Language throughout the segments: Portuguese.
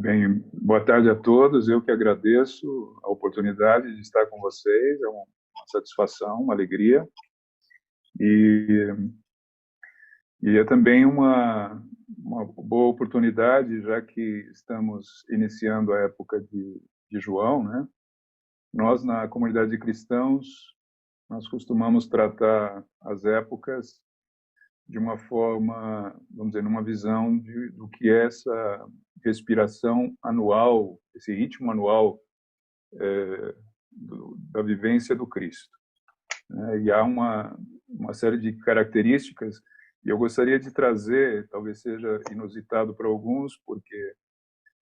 Bem, boa tarde a todos. Eu que agradeço a oportunidade de estar com vocês. É uma satisfação, uma alegria. E, e é também uma boa oportunidade, já que estamos iniciando a época de João, né? Nós, na comunidade de cristãos, nós costumamos tratar as épocas de uma forma, vamos dizer, numa visão do que é essa respiração anual, esse ritmo anual da vivência do Cristo, né? E há uma série de características, e eu gostaria de trazer, talvez seja inusitado para alguns, porque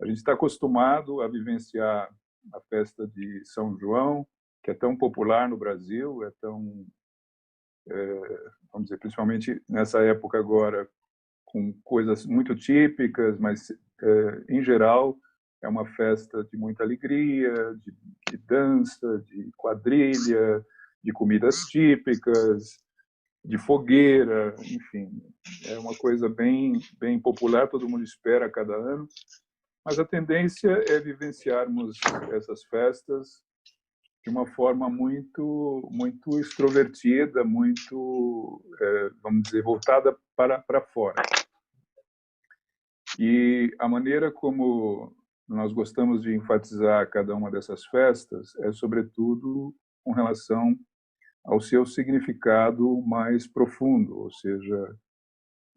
a gente está acostumado a vivenciar a festa de São João, que é tão popular no Brasil, é tão, vamos dizer, principalmente nessa época agora, com coisas muito típicas, mas, em geral, é uma festa de muita alegria, de dança, de quadrilha, de comidas típicas, de fogueira, enfim. É uma coisa bem popular, todo mundo espera a cada ano, mas a tendência é vivenciarmos essas festas de uma forma muito extrovertida, muito, vamos dizer, voltada para fora. E a maneira como nós gostamos de enfatizar cada uma dessas festas é, sobretudo, com relação ao seu significado mais profundo, ou seja,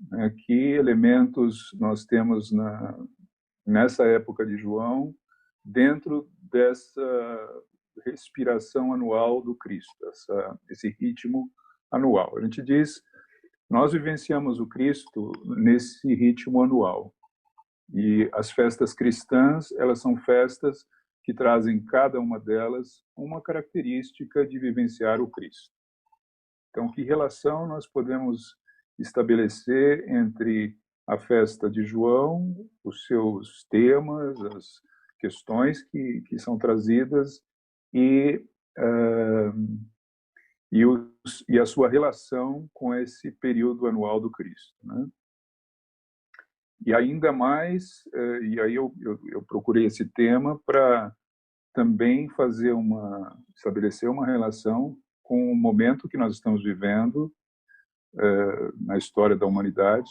né, que elementos nós temos nessa época de João dentro dessa respiração anual do Cristo, esse ritmo anual. A gente diz, nós vivenciamos o Cristo nesse ritmo anual. E as festas cristãs, elas são festas que trazem, cada uma delas, uma característica de vivenciar o Cristo. Então, que relação nós podemos estabelecer entre a festa de João, os seus temas, as questões que são trazidas e, e a sua relação com esse período anual do Cristo, né? E ainda mais, e aí eu procurei esse tema para também estabelecer uma relação com o momento que nós estamos vivendo na história da humanidade,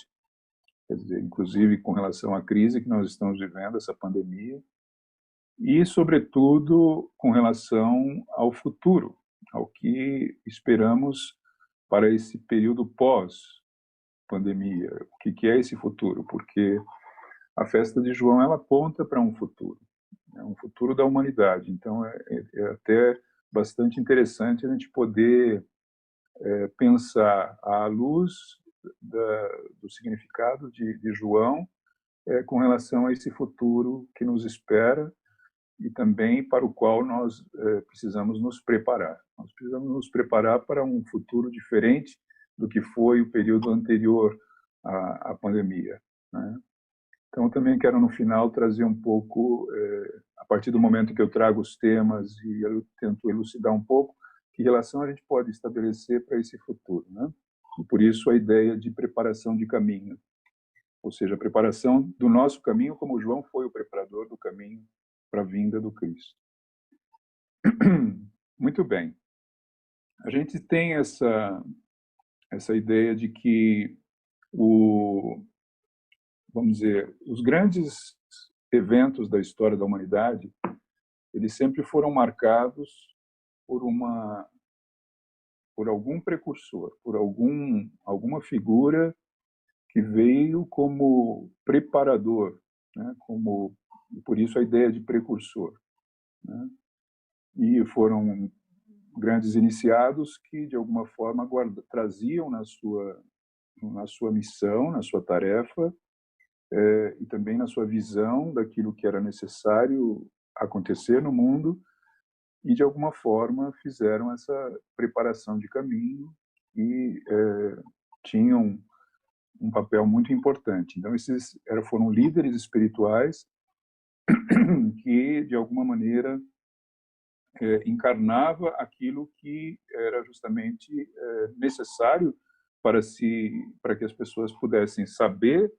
quer dizer, inclusive com relação à crise que nós estamos vivendo, essa pandemia, e, sobretudo, com relação ao futuro, ao que esperamos para esse período pós-pandemia. O que é esse futuro? Porque a festa de João, ela aponta para um futuro, é um futuro da humanidade. Então, é até bastante interessante a gente poder pensar à luz do significado de João com relação a esse futuro que nos espera e também para o qual nós precisamos nos preparar. Nós precisamos nos preparar para um futuro diferente do que foi o período anterior à pandemia, né? Então, eu também quero, no final, trazer um pouco, a partir do momento que eu trago os temas e eu tento elucidar um pouco, que relação a gente pode estabelecer para esse futuro, né? E, por isso, a ideia de preparação de caminho, ou seja, a preparação do nosso caminho, como João foi o preparador do caminho para a vinda do Cristo. Muito bem. A gente tem essa ideia de que vamos dizer, os grandes eventos da história da humanidade, eles sempre foram marcados por algum precursor, por alguma figura que veio como preparador, né? Por isso a ideia de precursor, né? E foram grandes iniciados que, de alguma forma, traziam na sua missão, na sua tarefa, e também na sua visão daquilo que era necessário acontecer no mundo, e, de alguma forma, fizeram essa preparação de caminho e tinham um papel muito importante. Então, esses foram líderes espirituais que, de alguma maneira, encarnava aquilo que era justamente necessário para que as pessoas pudessem saber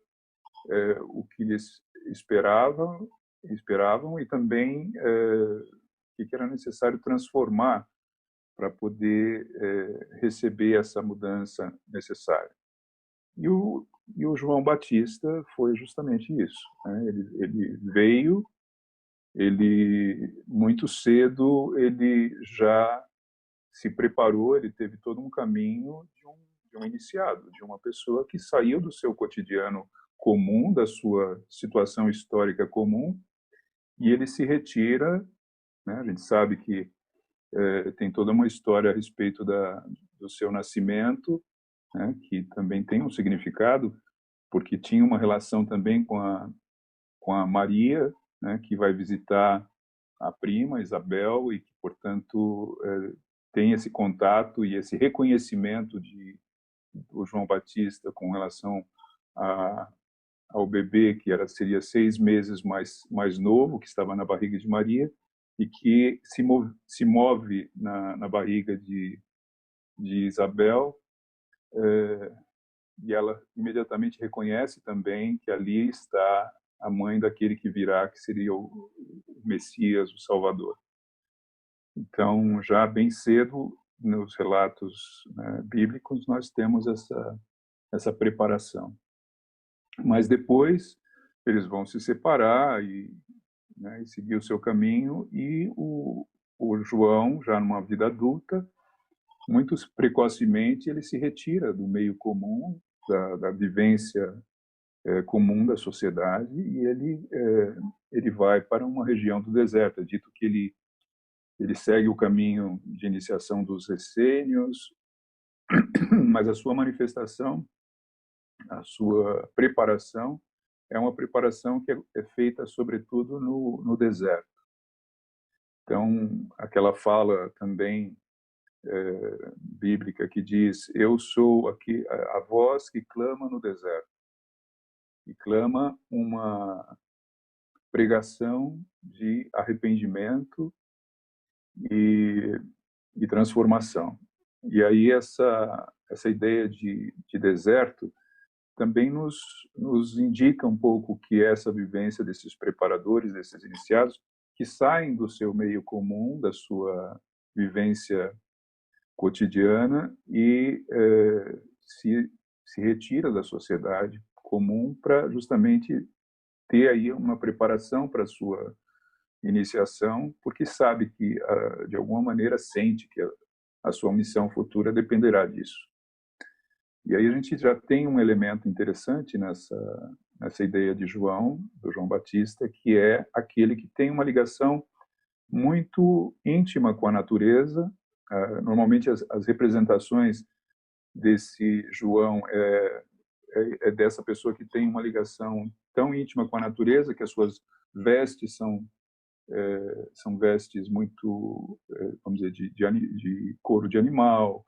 o que lhes esperava esperavam, e também o que era necessário transformar para poder receber essa mudança necessária. E o João Batista foi justamente isso, né? Ele veio, ele muito cedo ele já se preparou, ele teve todo um caminho de um iniciado, de uma pessoa que saiu do seu cotidiano comum, da sua situação histórica comum, e ele se retira, né? A gente sabe que tem toda uma história a respeito do seu nascimento, né? Que também tem um significado, porque tinha uma relação também com a Maria, né? Que vai visitar a prima Isabel e que, portanto, tem esse contato e esse reconhecimento do João Batista com relação ao bebê que seria 6 meses mais novo, que estava na barriga de Maria e que se move na barriga de Isabel, e ela imediatamente reconhece também que ali está a mãe daquele que virá, que seria o Messias, o Salvador. Então, já bem cedo, nos relatos, né, bíblicos, nós temos essa preparação. Mas depois, eles vão se separar né, e seguir o seu caminho, e o João, já numa vida adulta, muito precocemente, ele se retira do meio comum, da vivência comum da sociedade, e ele vai para uma região do deserto. É dito que ele segue o caminho de iniciação dos essênios, mas a sua manifestação, a sua preparação, é uma preparação que é feita, sobretudo, no deserto. Então, aquela fala também bíblica que diz: eu sou aqui a voz que clama no deserto, e clama uma pregação de arrependimento e transformação. E aí essa ideia de deserto também nos indica um pouco que essa vivência desses preparadores, desses iniciados, que saem do seu meio comum, da sua vivência cotidiana e se retira da sociedade comum para justamente ter aí uma preparação para a sua iniciação, porque sabe que, de alguma maneira, sente que a sua missão futura dependerá disso. E aí a gente já tem um elemento interessante nessa ideia de João, do João Batista, que é aquele que tem uma ligação muito íntima com a natureza. Normalmente as representações desse João é dessa pessoa que tem uma ligação tão íntima com a natureza que as suas vestes são vestes muito, vamos dizer, de couro de animal.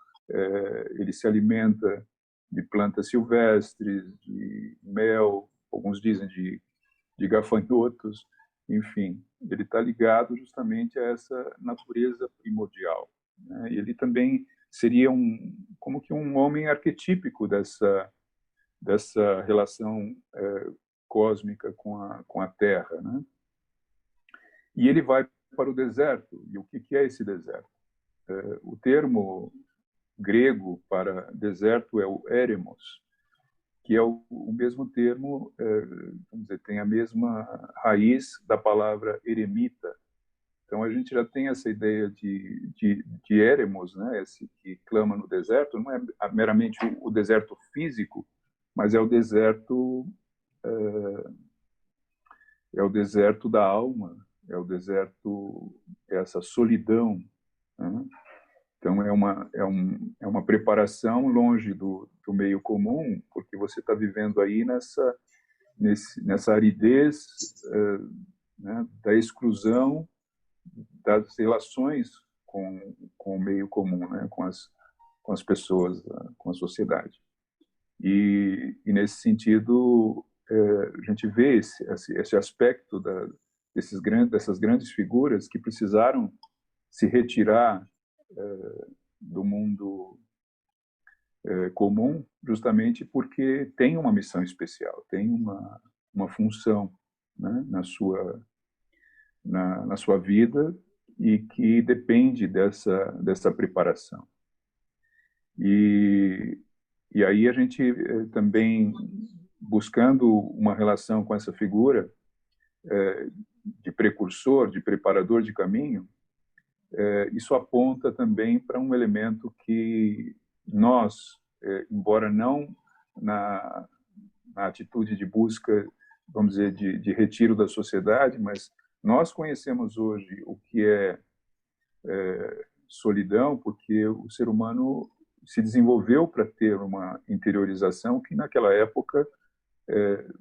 Ele se alimenta de plantas silvestres, de mel, alguns dizem de gafanhotos, enfim, ele está ligado justamente a essa natureza primordial, né? Ele também seria como que um homem arquetípico dessa relação cósmica com a Terra, né? E ele vai para o deserto. E o que é esse deserto? O termo grego para deserto é o eremos, que é o mesmo termo, vamos dizer, tem a mesma raiz da palavra eremita. Então a gente já tem essa ideia de eremos, né? Esse que clama no deserto, não é meramente o deserto físico, mas é o deserto da alma, é o deserto, é essa solidão, né? Então é uma preparação longe do meio comum, porque você está vivendo aí nessa aridez, né, da exclusão das relações com o meio comum, né, com as pessoas, com a sociedade. E nesse sentido, a gente vê esse aspecto dessas grandes figuras que precisaram se retirar do mundo comum, justamente porque tem uma missão especial, tem uma função, né, na sua vida e que depende dessa preparação. E aí a gente também, buscando uma relação com essa figura de precursor, de preparador de caminho, isso aponta também para um elemento que nós, embora não na atitude de busca, vamos dizer, de retiro da sociedade, mas nós conhecemos hoje o que é solidão, porque o ser humano se desenvolveu para ter uma interiorização que naquela época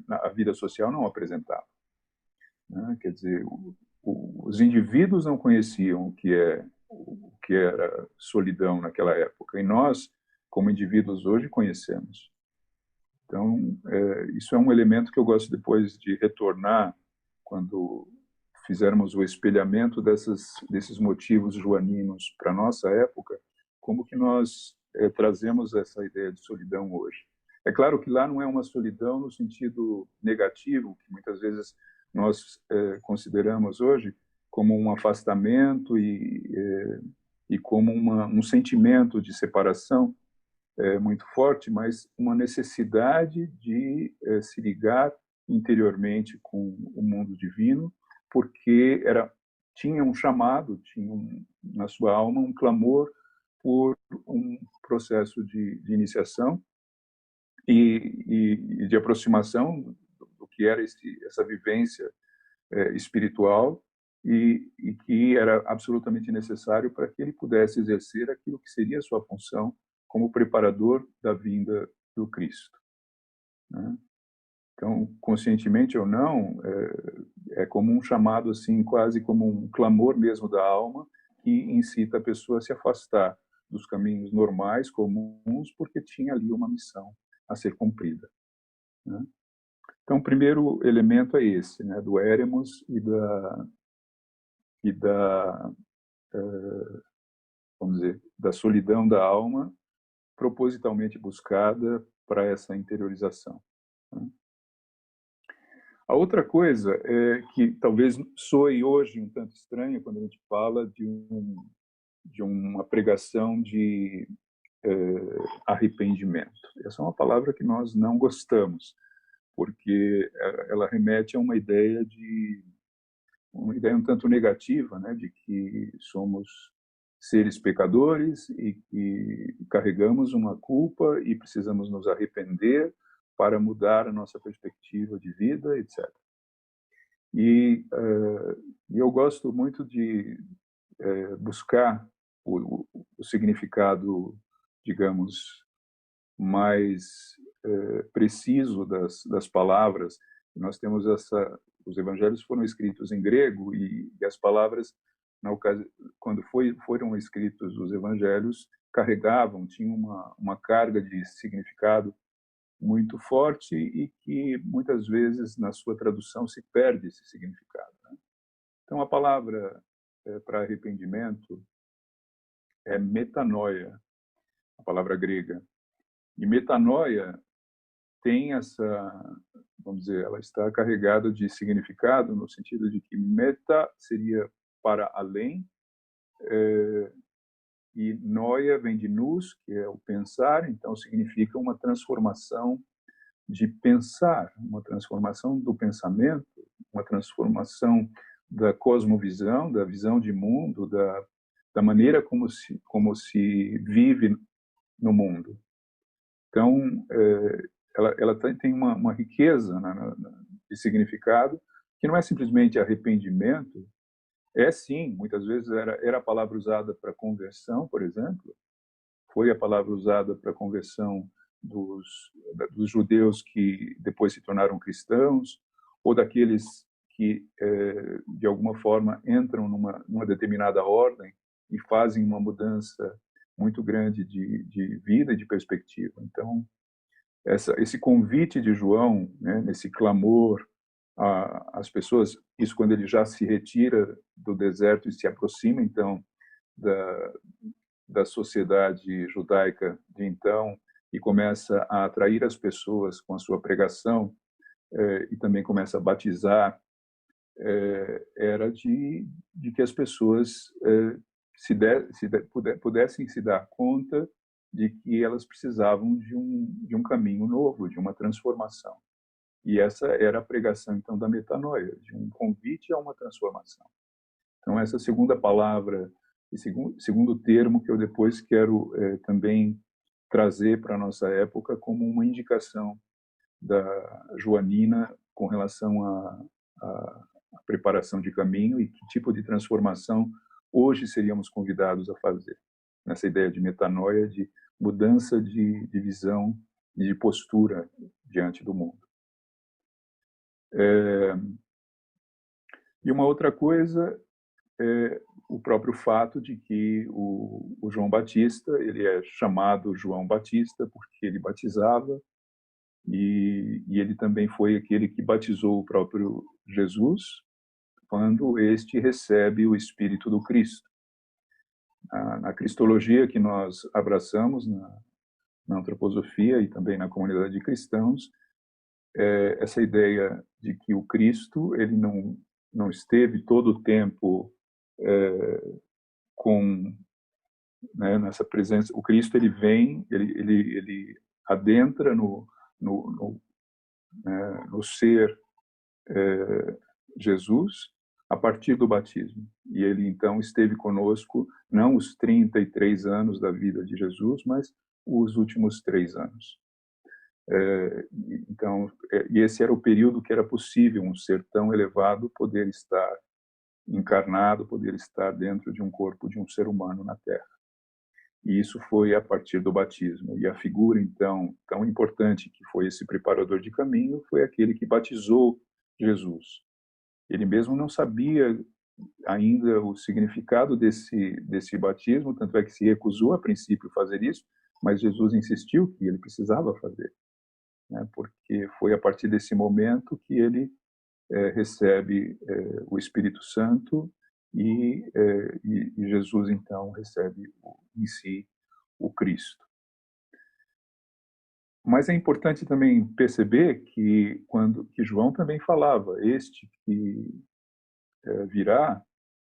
a vida social não apresentava, né? Quer dizer, os indivíduos não conheciam o que era solidão naquela época, e nós, como indivíduos hoje, conhecemos. Então, isso é um elemento que eu gosto depois de retornar quando fizermos o espelhamento desses motivos joaninos para a nossa época, como que nós trazemos essa ideia de solidão hoje. É claro que lá não é uma solidão no sentido negativo, que muitas vezes nós consideramos hoje como um afastamento e como um sentimento de separação muito forte, mas uma necessidade de se ligar interiormente com o mundo divino, porque tinha um chamado, tinha na sua alma um clamor por um processo de iniciação e de aproximação do que era essa vivência espiritual e que era absolutamente necessário para que ele pudesse exercer aquilo que seria a sua função como preparador da vinda do Cristo, né? Então, conscientemente ou não, é como um chamado, assim, quase como um clamor mesmo da alma, que incita a pessoa a se afastar dos caminhos normais, comuns, porque tinha ali uma missão a ser cumprida, né? Então, o primeiro elemento é esse, né, do éremos e vamos dizer, da solidão da alma, propositalmente buscada para essa interiorização, né? A outra coisa é que talvez soe hoje um tanto estranha quando a gente fala de uma pregação de arrependimento. Essa é uma palavra que nós não gostamos, porque ela remete a uma ideia um tanto negativa, né, de que somos seres pecadores e que carregamos uma culpa e precisamos nos arrepender para mudar a nossa perspectiva de vida, etc. E eu gosto muito de buscar o significado, digamos, mais preciso das palavras. Nós temos os evangelhos foram escritos em grego e as palavras, na ocasião, quando foram escritos os evangelhos, tinham uma carga de significado muito forte e que muitas vezes na sua tradução se perde esse significado, né? Então a palavra para arrependimento é metanoia, a palavra grega. E metanoia tem vamos dizer, ela está carregada de significado no sentido de que meta seria para além, e noia vem de nous, que é o pensar, então significa uma transformação de pensar, uma transformação do pensamento, uma transformação da cosmovisão, da visão de mundo, da maneira como se vive no mundo. Então, ela tem uma riqueza de significado que não é simplesmente arrependimento, sim, muitas vezes era a palavra usada para conversão, por exemplo, foi a palavra usada para a conversão dos judeus que depois se tornaram cristãos, ou daqueles que, de alguma forma, entram numa determinada ordem e fazem uma mudança muito grande de vida e de perspectiva. Então, esse convite de João, né, nesse clamor às pessoas, isso quando ele já se retira do deserto e se aproxima, então, da sociedade judaica de então e começa a atrair as pessoas com a sua pregação e também começa a batizar era de que as pessoas pudessem se dar conta de que elas precisavam de um caminho novo, de uma transformação. E essa era a pregação, então, da metanoia, de um convite a uma transformação. Então, essa segunda palavra, e segundo termo que eu depois quero também trazer para a nossa época como uma indicação da Joanina com relação à preparação de caminho e que tipo de transformação hoje seríamos convidados a fazer. Nessa ideia de metanoia, de mudança de visão e de postura diante do mundo. E uma outra coisa é o próprio fato de que o João Batista, ele é chamado João Batista porque ele batizava, e ele também foi aquele que batizou o próprio Jesus quando este recebe o Espírito do Cristo. Na cristologia que nós abraçamos, na antroposofia e também na comunidade de cristãos, essa ideia de que o Cristo ele não esteve todo o tempo nessa presença. O Cristo ele vem, ele adentra no ser Jesus a partir do batismo. E ele então esteve conosco não os 33 anos da vida de Jesus, mas os últimos 3 anos. Então, e esse era o período que era possível um ser tão elevado poder estar encarnado, poder estar dentro de um corpo de um ser humano na Terra. E isso foi a partir do batismo. E a figura, então, tão importante que foi esse preparador de caminho, foi aquele que batizou Jesus. Ele mesmo não sabia ainda o significado desse batismo, tanto é que se recusou a princípio fazer isso, mas Jesus insistiu que ele precisava fazer, né? Porque foi a partir desse momento que ele recebe o Espírito Santo e Jesus então recebe em si o Cristo. Mas é importante também perceber que que João também falava, este que virá,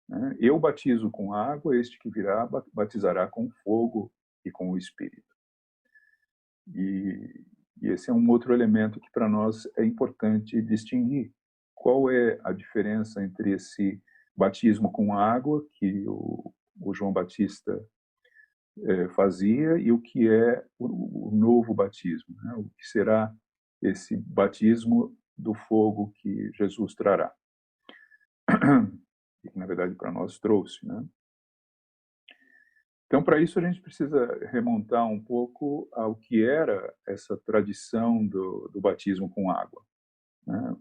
né, eu batizo com água, este que virá batizará com fogo e com o Espírito. E esse é um outro elemento que para nós é importante distinguir. Qual é a diferença entre esse batismo com água que o João Batista fazia e o que é o novo batismo, né? O que será esse batismo do fogo que Jesus trará e que na verdade para nós trouxe, né? Então, para isso a gente precisa remontar um pouco ao que era essa tradição do batismo com água, né?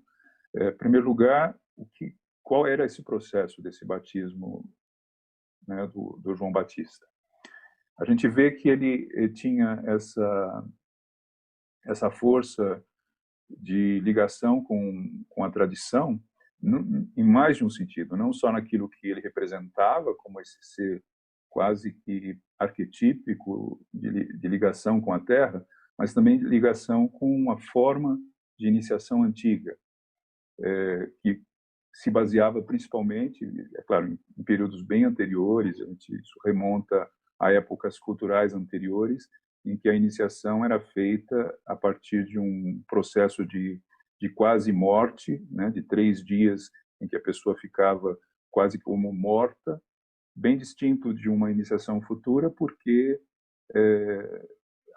Em primeiro lugar, qual era esse processo desse batismo, né, do João Batista? A gente vê que ele tinha essa força de ligação com a tradição em mais de um sentido, não só naquilo que ele representava, como esse ser quase que arquetípico de ligação com a Terra, mas também de ligação com uma forma de iniciação antiga, que se baseava principalmente, é claro, em períodos bem anteriores, isso remonta a épocas culturais anteriores, em que a iniciação era feita a partir de um processo de quase morte, né, de 3 dias em que a pessoa ficava quase como morta, bem distinto de uma iniciação futura, porque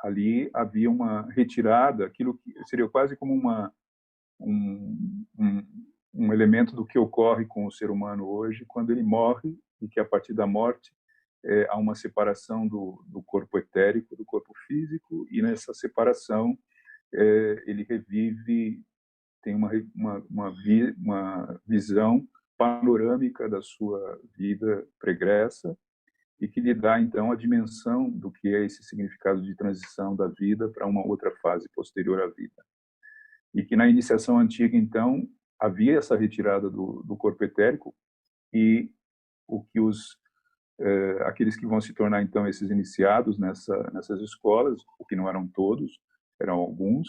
ali havia uma retirada, aquilo que seria quase como um elemento do que ocorre com o ser humano hoje quando ele morre, e que a partir da morte há uma separação do corpo etérico, do corpo físico, e nessa separação ele revive, tem uma visão panorâmica da sua vida pregressa e que lhe dá, então, a dimensão do que é esse significado de transição da vida para uma outra fase posterior à vida. E que na iniciação antiga, então, havia essa retirada do corpo etérico e o que aqueles que vão se tornar, então, esses iniciados nessas escolas, o que não eram todos, eram alguns,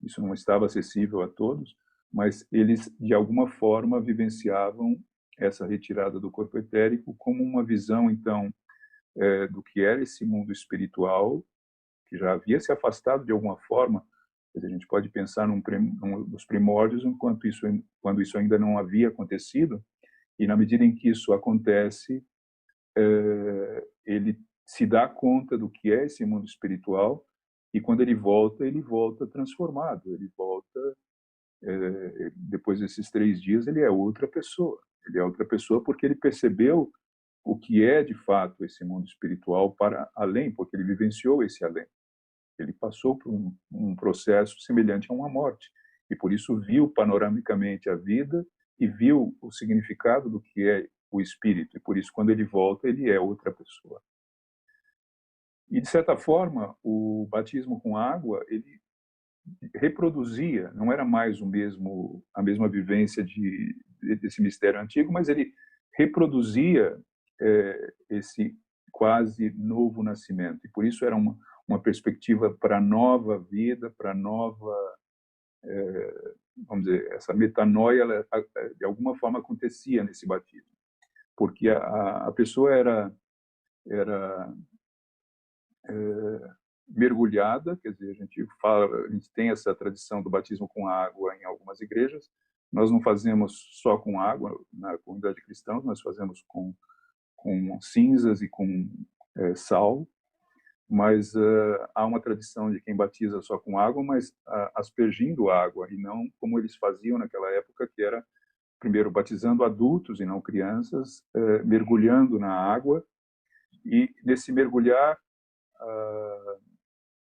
isso não estava acessível a todos, mas eles, de alguma forma, vivenciavam essa retirada do corpo etérico como uma visão, então, do que era esse mundo espiritual, que já havia se afastado de alguma forma. A gente pode pensar num dos primórdios, quando isso ainda não havia acontecido, e na medida em que isso acontece, ele se dá conta do que é esse mundo espiritual, e quando ele volta transformado, ele volta, depois desses 3 dias, ele é outra pessoa. Ele é outra pessoa porque ele percebeu o que é, de fato, esse mundo espiritual para além, porque ele vivenciou esse além. Ele passou por um processo semelhante a uma morte, e por isso viu panoramicamente a vida e viu o significado do que é o espírito, e por isso, quando ele volta, ele é outra pessoa. E, de certa forma, o batismo com água, ele reproduzia, não era mais a mesma vivência desse mistério antigo, mas ele reproduzia esse quase novo nascimento. E por isso era uma perspectiva para nova vida, para nova, vamos dizer, essa metanoia, ela, de alguma forma acontecia nesse batismo, porque a pessoa era mergulhada, quer dizer, a gente tem essa tradição do batismo com água em algumas igrejas. Nós não fazemos só com água na comunidade cristã, nós fazemos com cinzas e com sal, mas há uma tradição de quem batiza só com água, mas aspergindo água, e não como eles faziam naquela época, que era primeiro batizando adultos e não crianças, mergulhando na água, e nesse mergulhar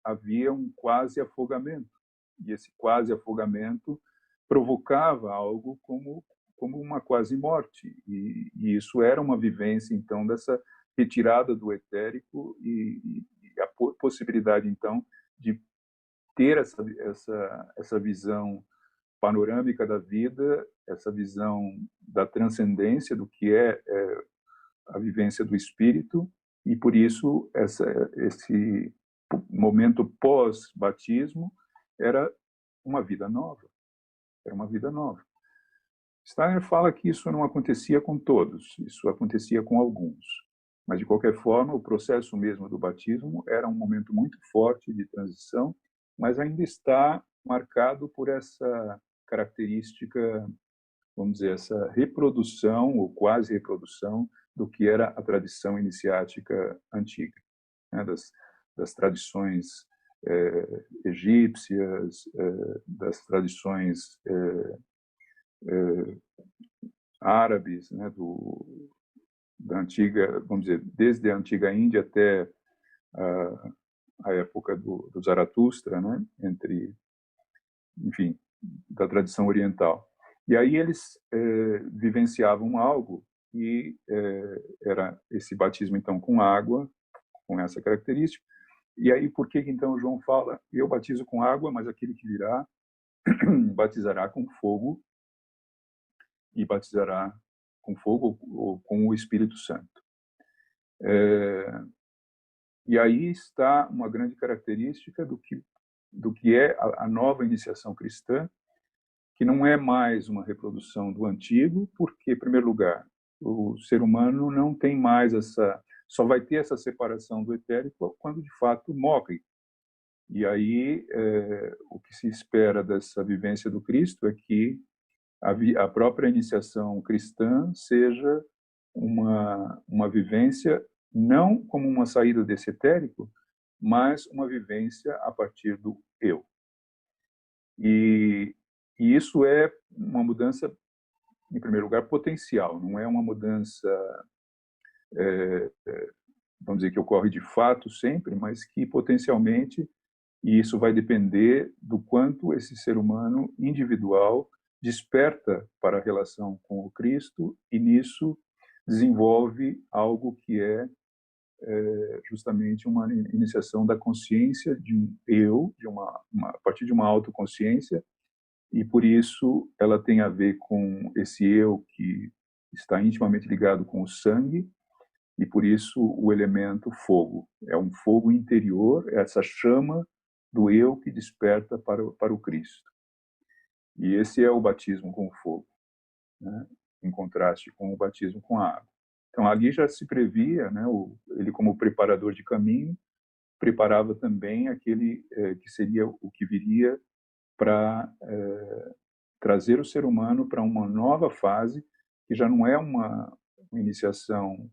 havia um quase afogamento, e esse quase afogamento provocava algo como uma quase morte, e isso era uma vivência então dessa retirada do etérico e a possibilidade então de ter essa visão panorâmica da vida, essa visão da transcendência do que é a vivência do espírito, e por isso esse momento pós-batismo era uma vida nova. Era uma vida nova. Steiner fala que isso não acontecia com todos, isso acontecia com alguns. Mas, de qualquer forma, o processo mesmo do batismo era um momento muito forte de transição, mas ainda está marcado por essa característica, vamos dizer, essa reprodução, ou quase reprodução, do que era a tradição iniciática antiga, né, das tradições egípcias, das tradições árabes, né, da antiga, vamos dizer, desde a antiga Índia até a época do Zaratustra, né, enfim, da tradição oriental. E aí eles vivenciavam algo e era esse batismo então com água, com essa característica. E aí por que então João fala: eu batizo com água, mas aquele que virá batizará com fogo, e batizará com fogo ou com o Espírito Santo. E aí está uma grande característica do que é a nova iniciação cristã, que não é mais uma reprodução do antigo, porque, em primeiro lugar, o ser humano não tem mais só vai ter essa separação do etérico quando de fato morre. E aí o que se espera dessa vivência do Cristo é que a própria iniciação cristã seja uma vivência não como uma saída desse etérico, mas uma vivência a partir do eu. E isso é uma mudança, em primeiro lugar, potencial, não é uma mudança, vamos dizer, que ocorre de fato sempre, mas que potencialmente, e isso vai depender do quanto esse ser humano individual desperta para a relação com o Cristo, e nisso desenvolve algo que é justamente uma iniciação da consciência de um eu, a partir de uma autoconsciência, e por isso ela tem a ver com esse eu que está intimamente ligado com o sangue, e por isso o elemento fogo. É um fogo interior, essa chama do eu que desperta para o Cristo. E esse é o batismo com fogo, né? Em contraste com o batismo com a água. Então, ali já se previa, né, ele como preparador de caminho, preparava também aquele que seria o que viria para trazer o ser humano para uma nova fase, que já não é uma iniciação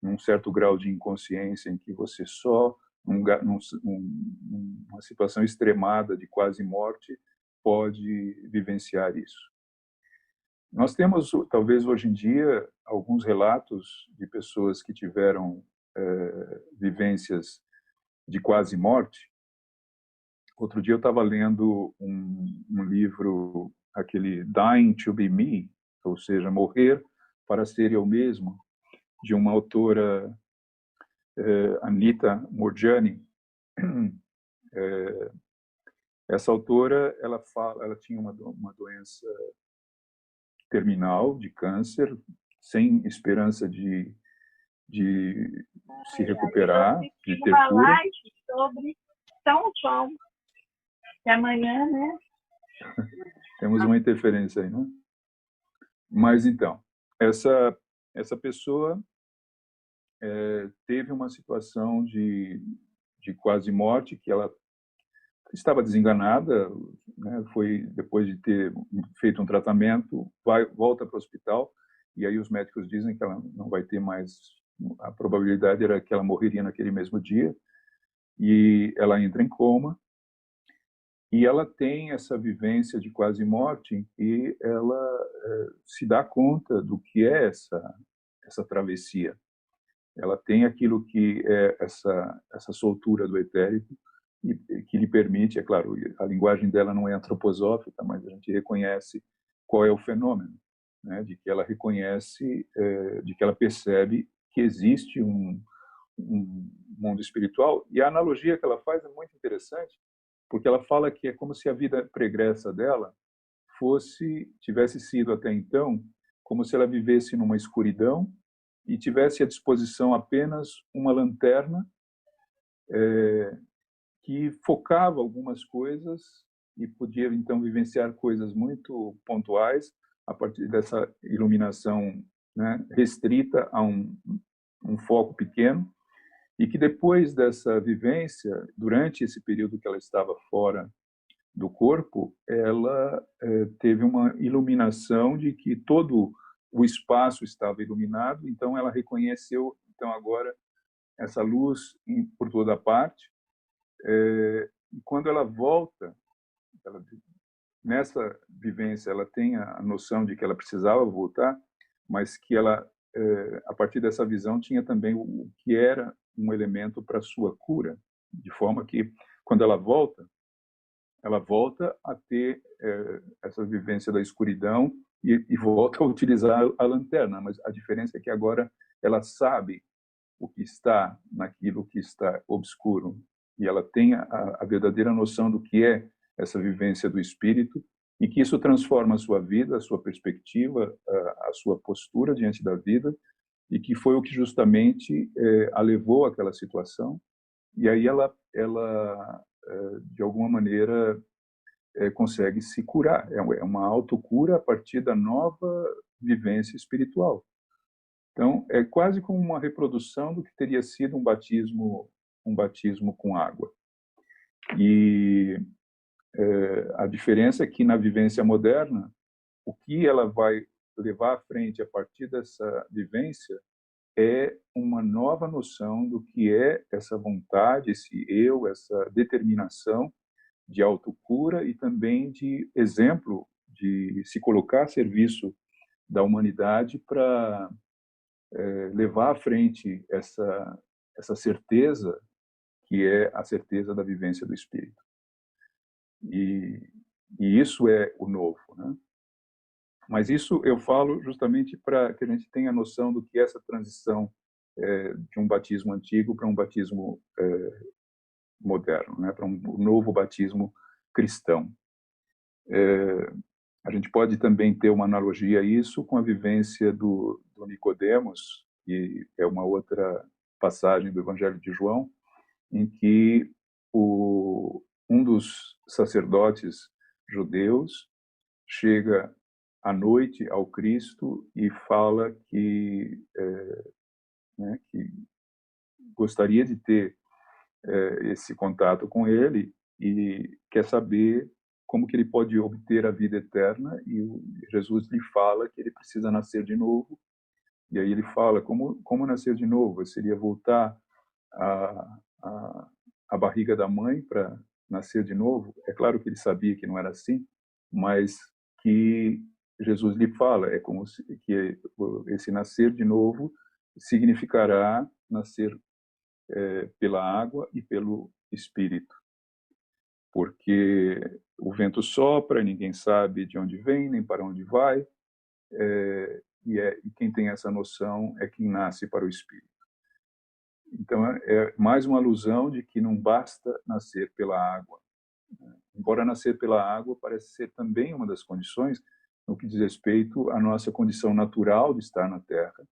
num certo grau de inconsciência, em que você só, numa situação extremada de quase morte, pode vivenciar isso. Nós temos, talvez hoje em dia, alguns relatos de pessoas que tiveram vivências de quase morte. Outro dia eu estava lendo um livro, aquele Dying to be Me, ou seja, Morrer para ser eu mesmo, de uma autora, Anita Moorjani. Essa autora, ela tinha uma doença terminal de câncer, sem esperança de se recuperar, de ter uma cura. live sobre São João, que amanhã, né? Temos uma interferência aí, né? Mas então, essa pessoa teve uma situação de quase morte, que ela estava desenganada, né? Foi depois de ter feito um tratamento, volta para o hospital, e aí os médicos dizem que ela não vai ter mais, a probabilidade era que ela morreria naquele mesmo dia, e ela entra em coma, e ela tem essa vivência de quase morte em que ela se dá conta do que é essa travessia. Ela tem aquilo que é essa soltura do etérico, e que lhe permite, é claro, a linguagem dela não é antroposófica, mas a gente reconhece qual é o fenômeno, né? De que ela reconhece, de que ela percebe que existe um mundo espiritual. E a analogia que ela faz é muito interessante, porque ela fala que é como se a vida pregressa dela tivesse sido até então como se ela vivesse numa escuridão e tivesse à disposição apenas uma lanterna que focava algumas coisas e podia então vivenciar coisas muito pontuais a partir dessa iluminação, né, restrita a um foco pequeno, e que depois dessa vivência, durante esse período que ela estava fora do corpo, ela teve uma iluminação de que todo o espaço estava iluminado, então ela reconheceu, então agora, essa luz por toda parte, e quando ela volta, nessa vivência, ela tem a noção de que ela precisava voltar, mas que ela, a partir dessa visão, tinha também o que era um elemento para sua cura, de forma que, quando ela volta a ter essa vivência da escuridão e volta a utilizar a lanterna, mas a diferença é que agora ela sabe o que está naquilo que está obscuro, e ela tem a verdadeira noção do que é essa vivência do espírito, e que isso transforma a sua vida, a sua perspectiva, a sua postura diante da vida, e que foi o que justamente a levou àquela situação. E aí ela de alguma maneira consegue se curar. É uma autocura a partir da nova vivência espiritual. Então, é quase como uma reprodução do que teria sido um batismo com água. E a diferença é que na vivência moderna, o que ela vai levar à frente a partir dessa vivência é uma nova noção do que é essa vontade, esse eu, essa determinação de autocura e também de exemplo de se colocar a serviço da humanidade para levar à frente essa certeza que é a certeza da vivência do espírito. E isso é o novo, né? Mas isso eu falo justamente para que a gente tenha noção do que é essa transição de um batismo antigo para um batismo moderno, né? Para um novo batismo cristão. A gente pode também ter uma analogia a isso com a vivência do Nicodemos, que é uma outra passagem do Evangelho de João, em que um dos sacerdotes judeus chega à noite ao Cristo e fala que gostaria de ter esse contato com ele e quer saber como que ele pode obter a vida eterna, e Jesus lhe fala que ele precisa nascer de novo. E aí ele fala como nascer de novo. Seria voltar à barriga da mãe para nascer de novo. É claro que ele sabia que não era assim, mas que Jesus lhe fala é como se, que esse nascer de novo significará nascer pela água e pelo Espírito, porque o vento sopra, ninguém sabe de onde vem nem para onde vai, e quem tem essa noção é quem nasce para o Espírito. Então é mais uma alusão de que não basta nascer pela água. Embora nascer pela água parece ser também uma das condições no que diz respeito à nossa condição natural de estar na Terra.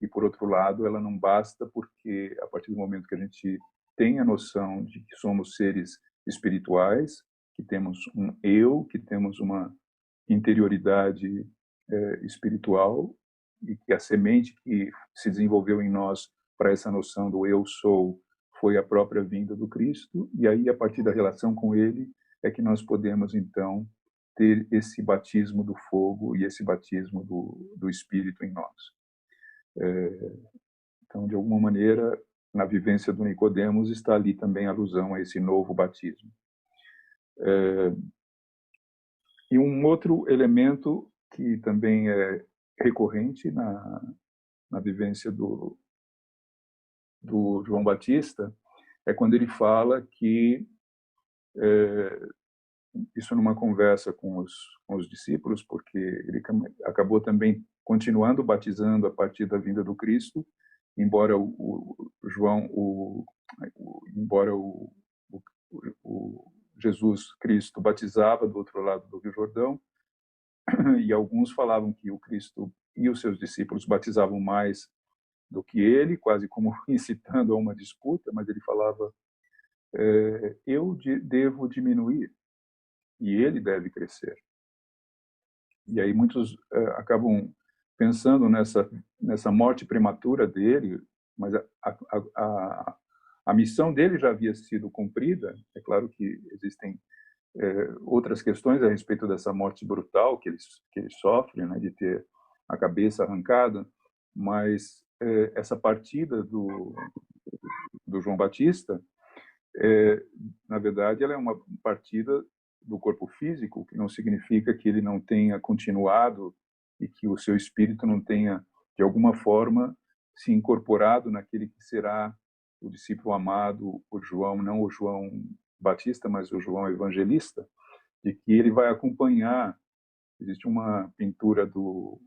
E, por outro lado, ela não basta porque, a partir do momento que a gente tem a noção de que somos seres espirituais, que temos um eu, que temos uma interioridade espiritual, e que a semente que se desenvolveu em nós para essa noção do eu sou foi a própria vinda do Cristo, e aí, a partir da relação com Ele, é que nós podemos, então, ter esse batismo do fogo e esse batismo do Espírito em nós. Então, de alguma maneira, na vivência do Nicodemos está ali também a alusão a esse novo batismo. E um outro elemento que também é recorrente na vivência do João Batista é quando ele fala que, isso numa conversa com os discípulos, porque ele acabou também continuando batizando a partir da vinda do Cristo, embora o Jesus Cristo batizava do outro lado do Rio Jordão, e alguns falavam que o Cristo e os seus discípulos batizavam mais do que ele, quase como incitando a uma disputa, mas ele falava: eu devo diminuir e ele deve crescer. E aí muitos acabam pensando nessa morte prematura dele, mas a missão dele já havia sido cumprida. É claro que existem outras questões a respeito dessa morte brutal que ele sofre, né, de ter a cabeça arrancada, mas essa partida do João Batista, na verdade, ela é uma partida do corpo físico, que não significa que ele não tenha continuado e que o seu espírito não tenha, de alguma forma, se incorporado naquele que será o discípulo amado, o João, não o João Batista, mas o João Evangelista, de que ele vai acompanhar. Existe uma pintura do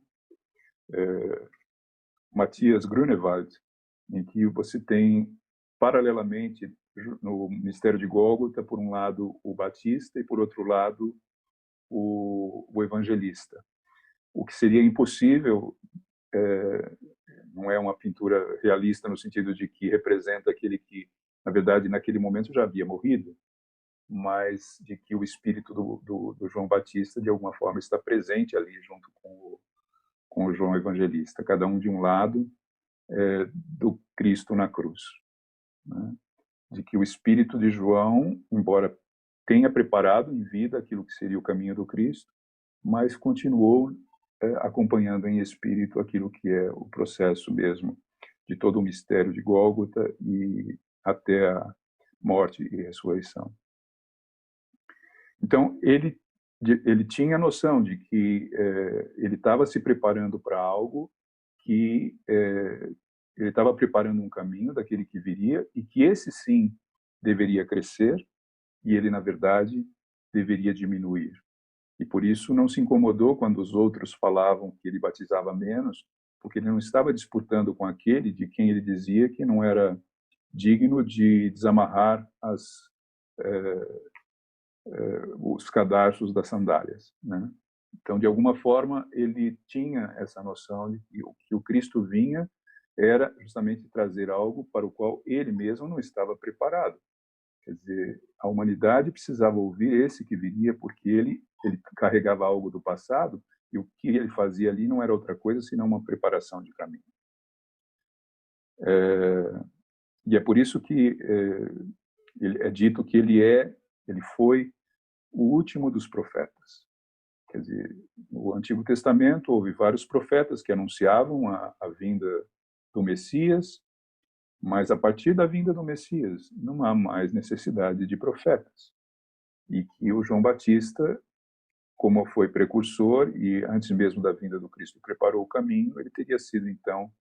Matthias Grunewald, em que você tem, paralelamente, no mistério de Gólgota, por um lado o Batista e, por outro lado, o Evangelista. O que seria impossível, não é uma pintura realista no sentido de que representa aquele que, na verdade, naquele momento já havia morrido, mas de que o espírito do João Batista, de alguma forma, está presente ali junto com o João Evangelista, cada um de um lado do Cristo na cruz, né? De que o espírito de João, embora tenha preparado em vida aquilo que seria o caminho do Cristo, mas continuou acompanhando em espírito aquilo que é o processo mesmo de todo o mistério de Gólgota e até a morte e ressurreição. Então, ele tinha a noção de que ele estava se preparando para algo, que ele estava preparando um caminho daquele que viria, e que esse sim deveria crescer, e ele, na verdade, deveria diminuir. E por isso não se incomodou quando os outros falavam que ele batizava menos, porque ele não estava disputando com aquele de quem ele dizia que não era digno de desamarrar os cadarços das sandálias, né? Então, de alguma forma, ele tinha essa noção de que o Cristo vinha era justamente trazer algo para o qual ele mesmo não estava preparado. Quer dizer, a humanidade precisava ouvir esse que viria, porque ele ele carregava algo do passado, e o que ele fazia ali não era outra coisa senão uma preparação de caminho. E é por isso que é dito que ele foi o último dos profetas. Quer dizer, no Antigo Testamento houve vários profetas que anunciavam a vinda do Messias, mas a partir da vinda do Messias não há mais necessidade de profetas. E que o João Batista, como foi precursor e antes mesmo da vinda do Cristo preparou o caminho, ele teria sido então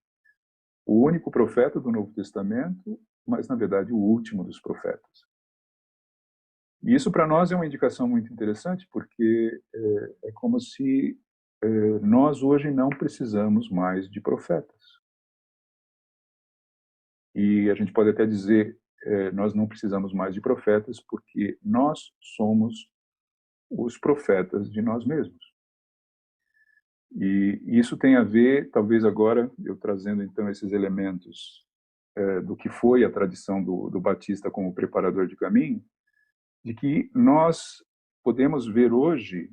o único profeta do Novo Testamento, mas na verdade o último dos profetas. E isso para nós é uma indicação muito interessante, porque é como se nós hoje não precisamos mais de profetas. E a gente pode até dizer, nós não precisamos mais de profetas, porque nós somos os profetas de nós mesmos. E isso tem a ver, talvez agora, eu trazendo então esses elementos do que foi a tradição do Batista como preparador de caminho, de que nós podemos ver hoje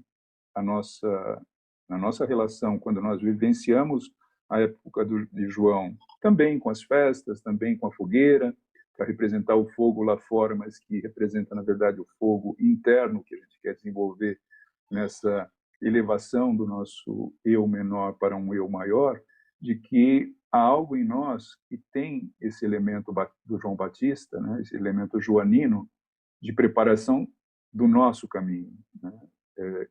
na nossa relação, quando nós vivenciamos a época de João, também com as festas, também com a fogueira, para representar o fogo lá fora, mas que representa, na verdade, o fogo interno que a gente quer desenvolver nessa elevação do nosso eu menor para um eu maior, de que há algo em nós que tem esse elemento do João Batista, né, esse elemento joanino, de preparação do nosso caminho, né,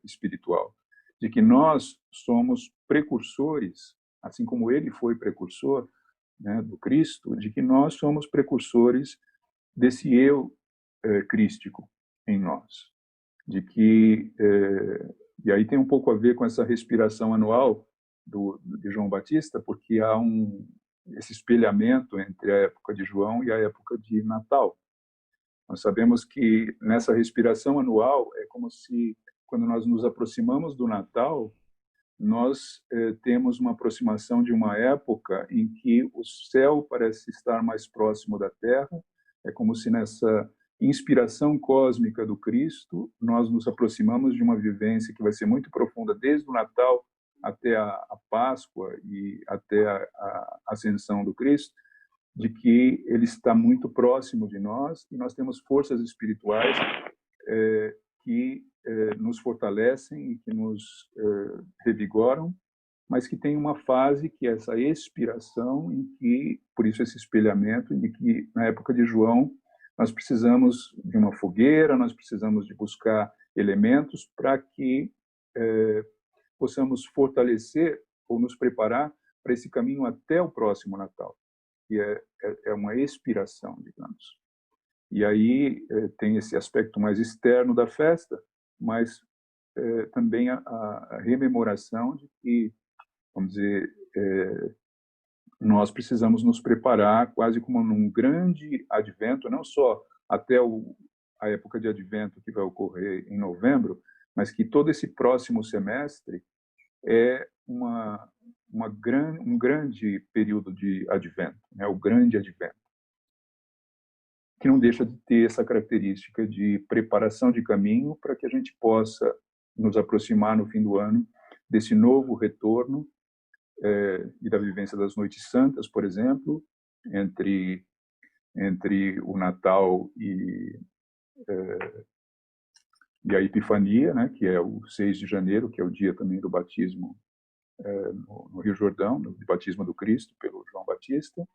espiritual, de que nós somos precursores, assim como ele foi precursor, né, do Cristo, de que nós somos precursores desse eu crístico em nós, de que e aí tem um pouco a ver com essa respiração anual de João Batista, porque há esse espelhamento entre a época de João e a época de Natal. Nós sabemos que nessa respiração anual é como se, quando nós nos aproximamos do Natal, nós temos uma aproximação de uma época em que o céu parece estar mais próximo da Terra. É como se nessa inspiração cósmica do Cristo, nós nos aproximamos de uma vivência que vai ser muito profunda, desde o Natal até a Páscoa e até a ascensão do Cristo, de que ele está muito próximo de nós e nós temos forças espirituais que nos fortalecem e que nos revigoram, mas que tem uma fase que é essa expiração, em que, por isso esse espelhamento, em que na época de João nós precisamos de uma fogueira, nós precisamos de buscar elementos para que possamos fortalecer ou nos preparar para esse caminho até o próximo Natal, que é uma expiração, digamos. E aí tem esse aspecto mais externo da festa, mas também a rememoração de que, vamos dizer, nós precisamos nos preparar quase como num grande advento, não só até a época de advento que vai ocorrer em novembro, mas que todo esse próximo semestre é um grande período de advento, né? O grande advento, que não deixa de ter essa característica de preparação de caminho para que a gente possa nos aproximar no fim do ano desse novo retorno e da vivência das noites santas, por exemplo, entre o Natal e a Epifania, né, que é o 6 de janeiro, que é o dia também do batismo no Rio Jordão, do batismo do Cristo pelo João Batista,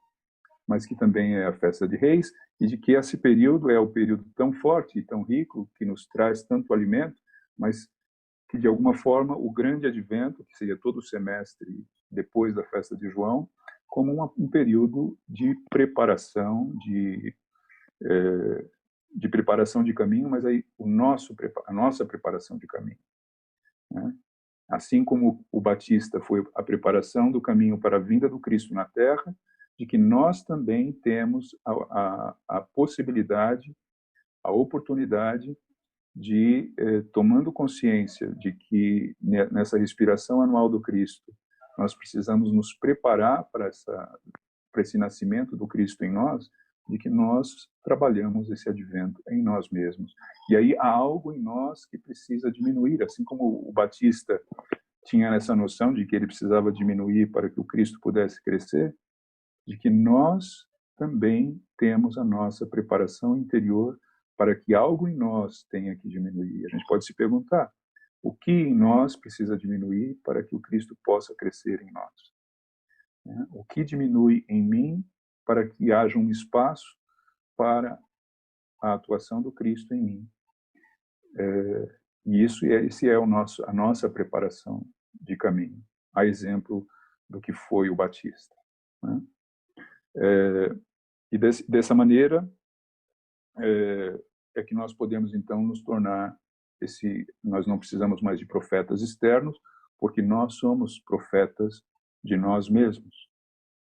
mas que também é a festa de Reis, e de que esse período é o período tão forte e tão rico, que nos traz tanto alimento, mas que, de alguma forma, o grande advento, que seria todo o semestre depois da festa de João, como um período de preparação, de preparação de caminho, mas aí a nossa preparação de caminho, né? Assim como o Batista foi a preparação do caminho para a vinda do Cristo na Terra, de que nós também temos a possibilidade, a oportunidade de, tomando consciência de que nessa respiração anual do Cristo, nós precisamos nos preparar para esse nascimento do Cristo em nós, de que nós trabalhamos esse advento em nós mesmos. E aí há algo em nós que precisa diminuir, assim como o Batista tinha essa noção de que ele precisava diminuir para que o Cristo pudesse crescer, de que nós também temos a nossa preparação interior para que algo em nós tenha que diminuir. A gente pode se perguntar, o que em nós precisa diminuir para que o Cristo possa crescer em nós? O que diminui em mim para que haja um espaço para a atuação do Cristo em mim? E esse é a nossa preparação de caminho, a exemplo do que foi o Batista. E dessa maneira é que nós podemos então nos tornar nós não precisamos mais de profetas externos, porque nós somos profetas de nós mesmos.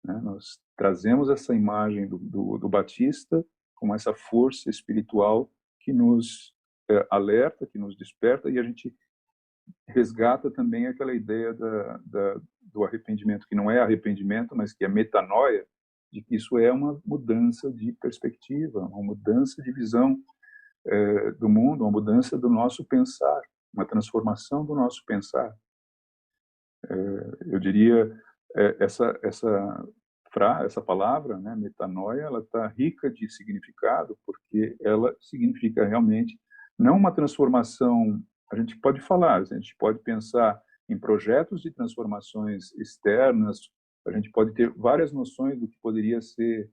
Nós trazemos essa imagem do Batista com essa força espiritual que nos alerta, que nos desperta, e a gente resgata também aquela ideia do arrependimento, que não é arrependimento, mas que é metanoia, de que isso é uma mudança de perspectiva, uma mudança de visão do mundo, uma mudança do nosso pensar, uma transformação do nosso pensar. Eu diria, essa palavra, né, metanoia, ela está rica de significado, porque ela significa realmente não uma transformação. A gente pode falar, a gente pode pensar em projetos de transformações externas, a gente pode ter várias noções do que poderia ser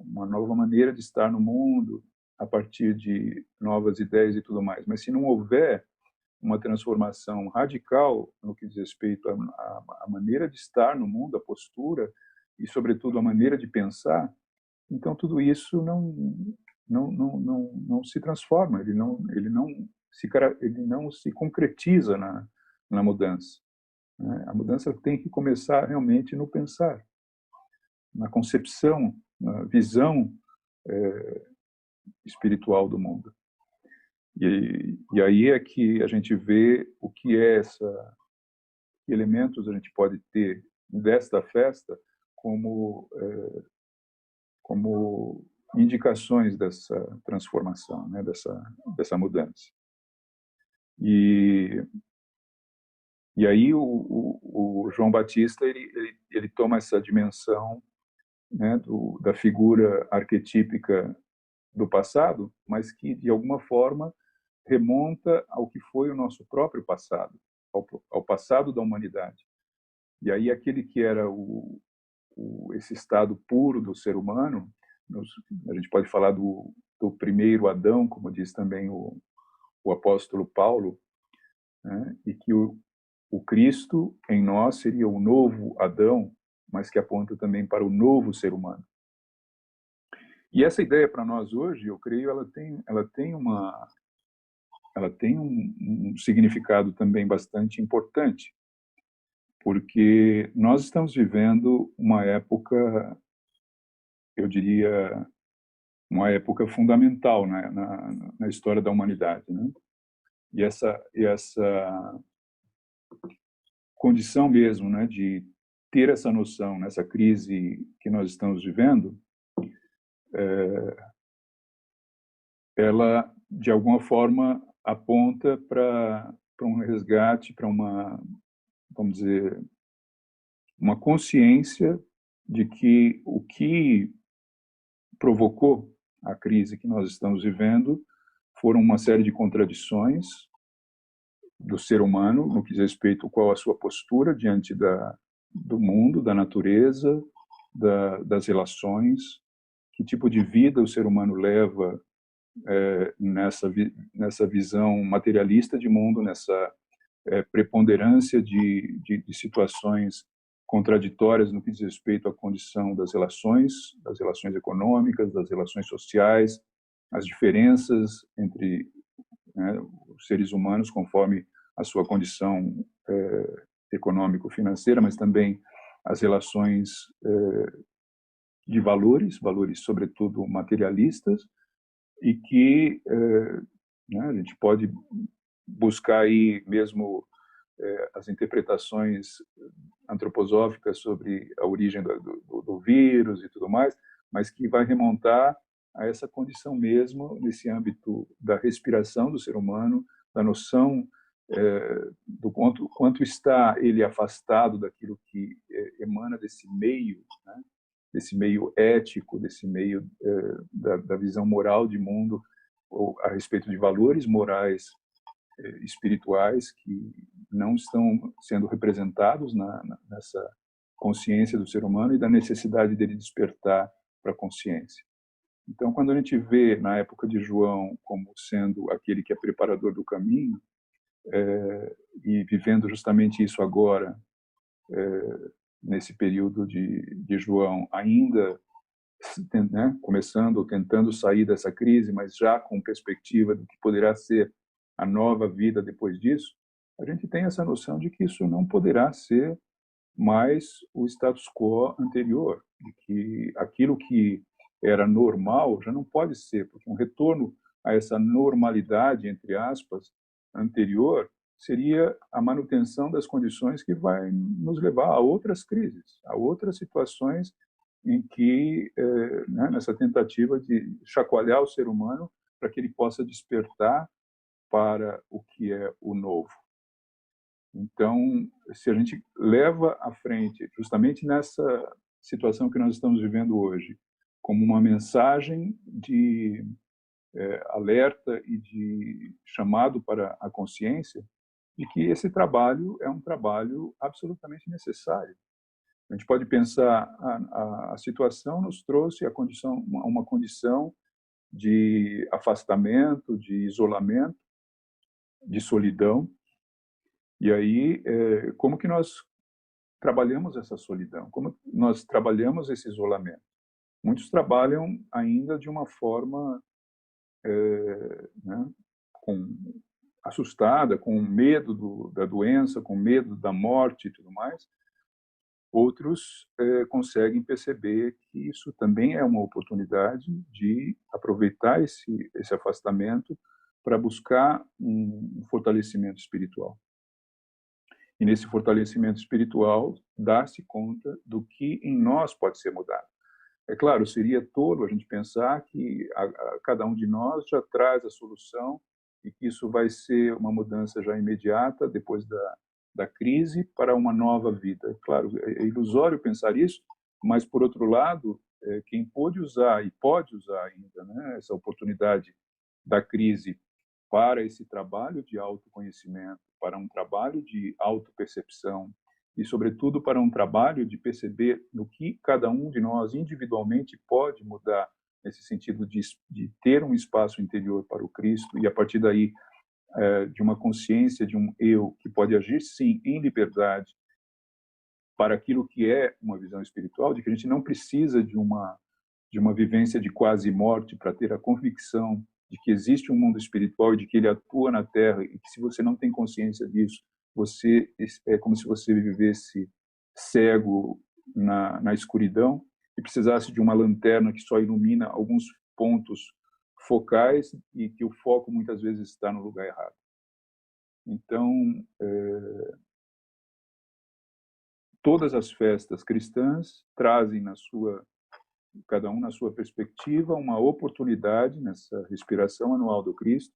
uma nova maneira de estar no mundo, a partir de novas ideias e tudo mais. Mas se não houver uma transformação radical no que diz respeito à maneira de estar no mundo, a postura e, sobretudo, a maneira de pensar, então tudo isso não se transforma, ele não se concretiza na mudança. A mudança tem que começar realmente no pensar, na concepção, na visão espiritual do mundo. E aí é que a gente vê o que é que elementos a gente pode ter desta festa como indicações dessa transformação, né, dessa mudança. E aí o João Batista ele toma essa dimensão, né, da figura arquetípica do passado, mas que de alguma forma remonta ao que foi o nosso próprio passado, ao passado da humanidade. E aí aquele que era esse estado puro do ser humano, a gente pode falar do primeiro Adão, como diz também o apóstolo Paulo, né? E que o Cristo em nós seria o novo Adão, mas que aponta também para o novo ser humano. E essa ideia para nós hoje, eu creio, ela tem um significado também bastante importante, porque nós estamos vivendo uma época, eu diria, uma época fundamental, né, na história da humanidade, né? E essa condição mesmo, né, de ter essa noção nessa crise que nós estamos vivendo, ela de alguma forma aponta para um resgate, para vamos dizer, uma consciência de que o que provocou a crise que nós estamos vivendo foram uma série de contradições do ser humano no que diz respeito a qual a sua postura diante do mundo, da natureza, das relações, que tipo de vida o ser humano leva nessa visão materialista de mundo, nessa preponderância de situações contraditórias no que diz respeito à condição das relações econômicas, das relações sociais, as diferenças entre, né, os seres humanos conforme a sua condição econômico-financeira, mas também as relações de valores sobretudo materialistas, e que né, a gente pode buscar aí mesmo as interpretações antroposóficas sobre a origem do vírus e tudo mais, mas que vai remontar a essa condição mesmo, nesse âmbito da respiração do ser humano, da noção do quanto está ele afastado daquilo que emana desse meio, né? Desse meio ético, desse meio da visão moral de mundo, ou a respeito de valores morais espirituais que não estão sendo representados nessa consciência do ser humano e da necessidade dele despertar para a consciência. Então, quando a gente vê, na época de João, como sendo aquele que é preparador do caminho, e vivendo justamente isso agora, nesse período de João, ainda, né, começando ou tentando sair dessa crise, mas já com perspectiva do que poderá ser a nova vida depois disso, a gente tem essa noção de que isso não poderá ser mais o status quo anterior, de que aquilo que era normal já não pode ser, porque um retorno a essa normalidade, entre aspas, anterior, seria a manutenção das condições que vai nos levar a outras crises, a outras situações em que, né, nessa tentativa de chacoalhar o ser humano para que ele possa despertar para o que é o novo. Então, se a gente leva à frente, justamente nessa situação que nós estamos vivendo hoje, como uma mensagem de alerta e de chamado para a consciência, de que esse trabalho é um trabalho absolutamente necessário. A gente pode pensar, a situação nos trouxe uma condição de afastamento, de isolamento, de solidão. E aí, como que nós trabalhamos essa solidão? Como nós trabalhamos esse isolamento? Muitos trabalham ainda de uma forma né, assustada, com medo da doença, com medo da morte e tudo mais. Outros conseguem perceber que isso também é uma oportunidade de aproveitar esse afastamento para buscar um fortalecimento espiritual. E nesse fortalecimento espiritual, dar-se conta do que em nós pode ser mudado. É claro, seria tolo a gente pensar que cada um de nós já traz a solução e que isso vai ser uma mudança já imediata, depois da crise, para uma nova vida. Claro, é ilusório pensar isso, mas, por outro lado, quem pôde usar e pode usar ainda, né, essa oportunidade da crise para esse trabalho de autoconhecimento, para um trabalho de autopercepção e, sobretudo, para um trabalho de perceber no que cada um de nós individualmente pode mudar, nesse sentido de ter um espaço interior para o Cristo e, a partir daí, de uma consciência de um eu que pode agir, sim, em liberdade para aquilo que é uma visão espiritual, de que a gente não precisa de uma vivência de quase morte para ter a convicção de que existe um mundo espiritual e de que ele atua na Terra, e que, se você não tem consciência disso, você é como se você vivesse cego na escuridão e precisasse de uma lanterna que só ilumina alguns pontos focais e que o foco muitas vezes está no lugar errado. Então, todas as festas cristãs trazem cada um na sua perspectiva, uma oportunidade nessa respiração anual do Cristo,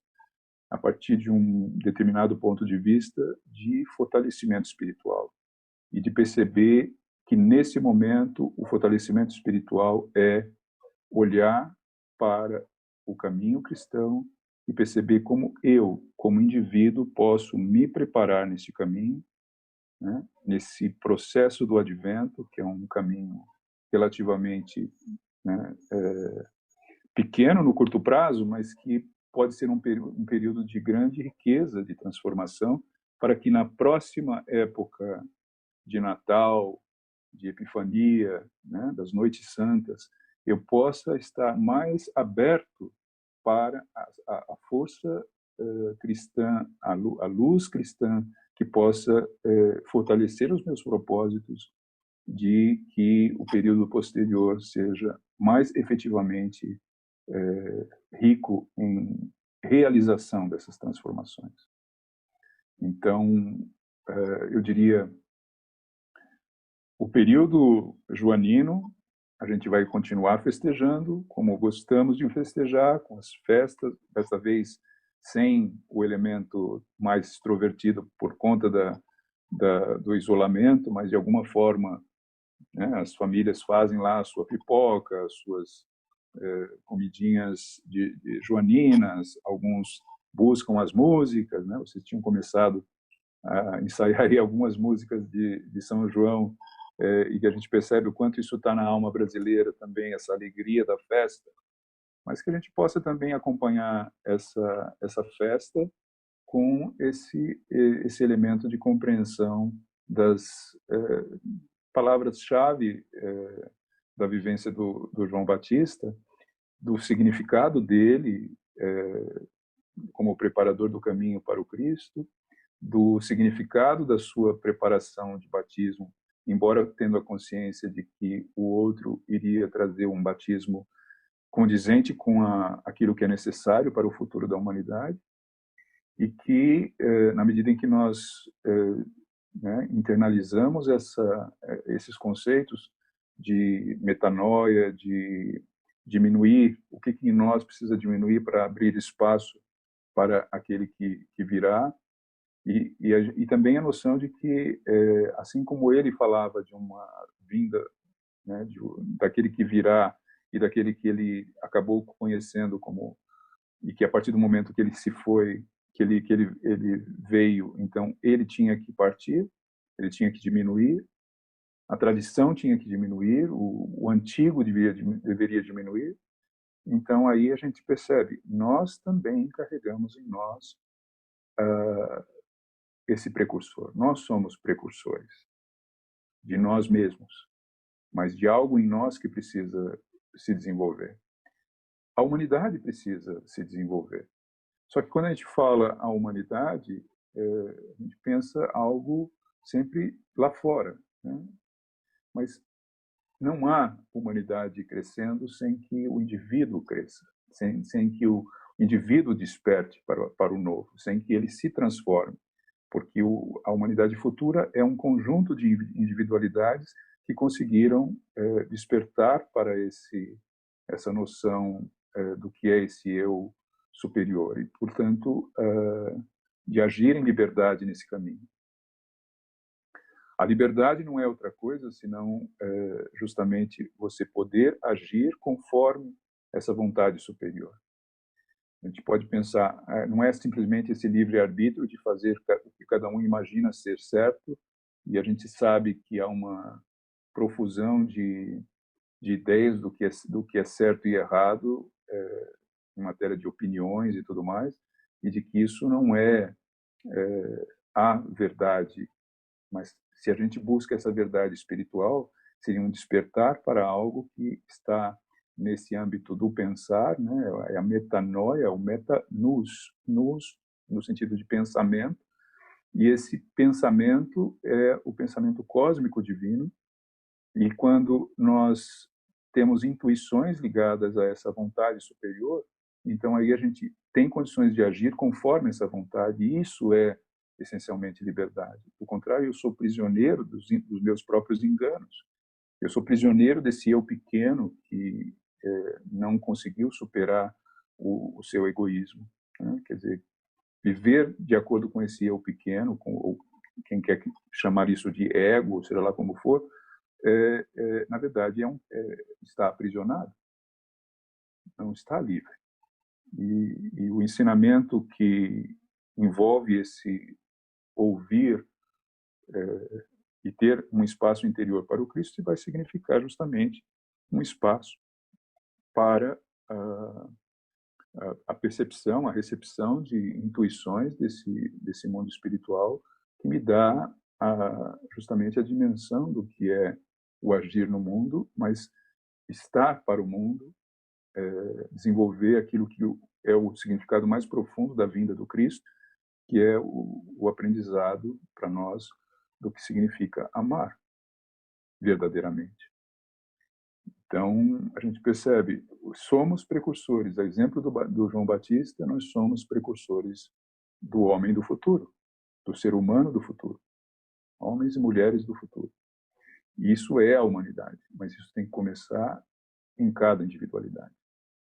a partir de um determinado ponto de vista de fortalecimento espiritual e de perceber que, nesse momento, o fortalecimento espiritual é olhar para o caminho cristão e perceber como eu, como indivíduo, posso me preparar nesse caminho, né, nesse processo do advento, que é um caminho relativamente, né, pequeno no curto prazo, mas que pode ser um período de grande riqueza de transformação, para que na próxima época de Natal, de Epifania, né, das Noites Santas, eu possa estar mais aberto para a força cristã, a luz cristã, que possa fortalecer os meus propósitos de que o período posterior seja mais efetivamente rico em realização dessas transformações. Então, eu diria, o período joanino a gente vai continuar festejando como gostamos de festejar, com as festas, dessa vez sem o elemento mais extrovertido por conta do isolamento, mas de alguma forma, né, as famílias fazem lá a sua pipoca, as suas comidinhas de joaninas, alguns buscam as músicas, né? Vocês tinham começado a ensaiar aí algumas músicas de São João, e que a gente percebe o quanto isso está na alma brasileira também, essa alegria da festa, mas que a gente possa também acompanhar essa festa com esse elemento de compreensão das palavras-chave da vivência do João Batista, do significado dele como preparador do caminho para o Cristo, do significado da sua preparação de batismo, embora tendo a consciência de que o outro iria trazer um batismo condizente com aquilo que é necessário para o futuro da humanidade, e que, na medida em que nós né, internalizamos esses conceitos de metanoia, de diminuir, o que em nós precisa diminuir para abrir espaço para aquele que virá, e também a noção de que, assim como ele falava de uma vinda, né, daquele que virá e daquele que ele acabou conhecendo como, e que a partir do momento que ele se foi, que ele veio, então ele tinha que partir, ele tinha que diminuir, a tradição tinha que diminuir, o antigo deveria diminuir. Então aí a gente percebe, nós também carregamos em nós esse precursor. Nós somos precursores de nós mesmos, mas de algo em nós que precisa se desenvolver. A humanidade precisa se desenvolver. Só que quando a gente fala a humanidade, a gente pensa algo sempre lá fora, né? Mas não há humanidade crescendo sem que o indivíduo cresça, sem que o indivíduo desperte para o novo, sem que ele se transforme, porque a humanidade futura é um conjunto de individualidades que conseguiram despertar para essa noção do que é esse eu superior e, portanto, de agir em liberdade nesse caminho. A liberdade não é outra coisa senão justamente você poder agir conforme essa vontade superior. A gente pode pensar, não é simplesmente esse livre-arbítrio de fazer o que cada um imagina ser certo, e a gente sabe que há uma profusão de ideias do que é certo e errado em matéria de opiniões e tudo mais, e de que isso não é a verdade, mas se a gente busca essa verdade espiritual, seria um despertar para algo que está nesse âmbito do pensar, né? É a metanoia, o meta-nous, no sentido de pensamento, e esse pensamento é o pensamento cósmico divino, e quando nós temos intuições ligadas a essa vontade superior, então aí a gente tem condições de agir conforme essa vontade, e isso é essencialmente liberdade. Por contrário, eu sou prisioneiro dos meus próprios enganos. Eu sou prisioneiro desse eu pequeno que não conseguiu superar o seu egoísmo, né? Quer dizer, viver de acordo com esse eu pequeno, ou quem quer chamar isso de ego, ou seja lá como for, na verdade está aprisionado, não está livre. E o ensinamento que envolve esse ouvir e ter um espaço interior para o Cristo vai significar justamente um espaço para a percepção, a recepção de intuições desse mundo espiritual que me dá justamente a dimensão do que é o agir no mundo, mas estar para o mundo, desenvolver aquilo que é o significado mais profundo da vinda do Cristo, que é o aprendizado para nós do que significa amar verdadeiramente. Então, a gente percebe, somos precursores, a exemplo do João Batista, nós somos precursores do homem do futuro, do ser humano do futuro, homens e mulheres do futuro. E isso é a humanidade, mas isso tem que começar em cada individualidade.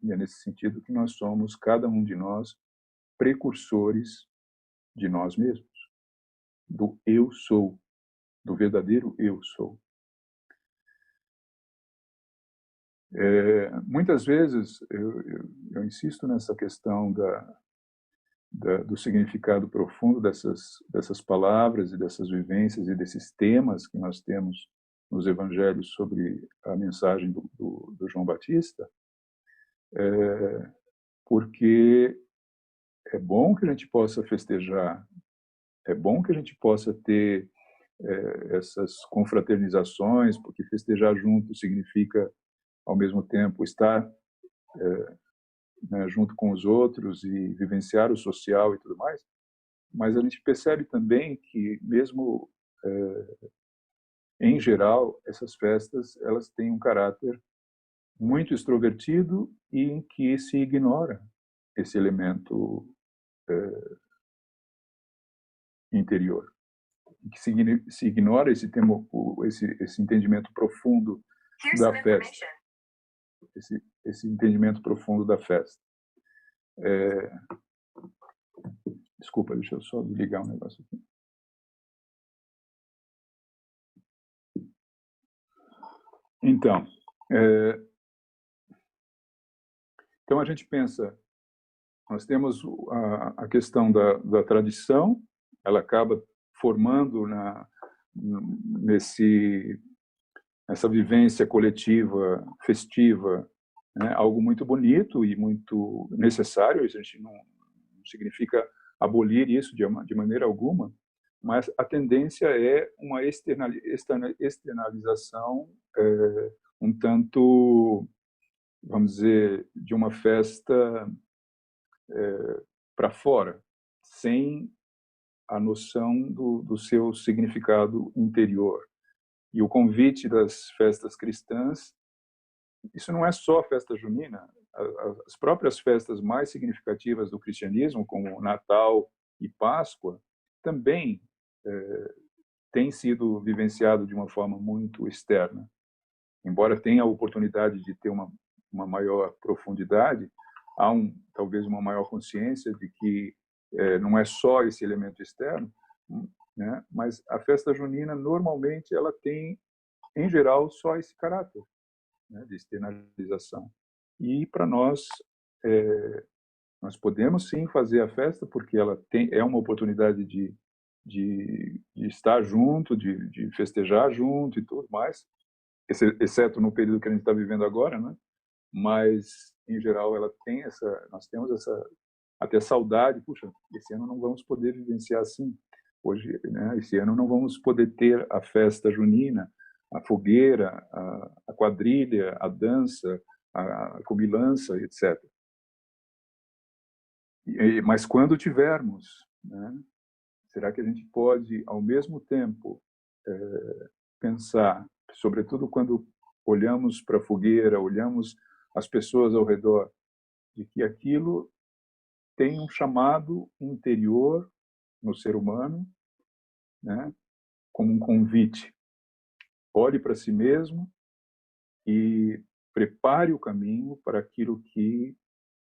E é nesse sentido que nós somos, cada um de nós, precursores de nós mesmos, do eu sou, do verdadeiro eu sou. Muitas vezes eu insisto nessa questão do significado profundo dessas palavras e dessas vivências e desses temas que nós temos nos evangelhos sobre a mensagem do João Batista, porque é bom que a gente possa festejar, é bom que a gente possa ter essas confraternizações, porque festejar junto significa, ao mesmo tempo, estar junto com os outros e vivenciar o social e tudo mais, mas a gente percebe também que, mesmo em geral, essas festas elas têm um caráter muito extrovertido e em que se ignora esse elemento interior, que se ignora esse entendimento profundo da festa, esse entendimento profundo da festa. Desculpa, deixa eu só ligar um negócio aqui. Então, a gente pensa, nós temos a questão da tradição, ela acaba formando nessa vivência coletiva, festiva, né, algo muito bonito e muito necessário. Isso a gente não significa abolir isso de maneira alguma, mas a tendência é uma externalização um tanto, vamos dizer, de uma festa para fora, sem a noção do seu significado interior. E o convite das festas cristãs, isso não é só a festa junina, as próprias festas mais significativas do cristianismo, como Natal e Páscoa, também têm sido vivenciado de uma forma muito externa. Embora tenha a oportunidade de ter uma maior profundidade, há talvez uma maior consciência de que não é só esse elemento externo, né? Mas a festa junina, normalmente, ela tem, em geral, só esse caráter, né, de externalização. E, para nós, nós podemos, sim, fazer a festa, porque ela é uma oportunidade de estar junto, de festejar junto e tudo mais, exceto no período que a gente está vivendo agora, né? Mas, em geral, nós temos até saudade. Puxa, esse ano não vamos poder vivenciar assim. Hoje, né, esse ano não vamos poder ter a festa junina, a fogueira, a quadrilha, a dança, a comilança, etc. Mas quando tivermos, né, será que a gente pode, ao mesmo tempo, pensar, sobretudo quando olhamos para a fogueira, olhamos as pessoas ao redor, de que aquilo tem um chamado interior no ser humano, né, como um convite. Olhe para si mesmo e prepare o caminho para aquilo que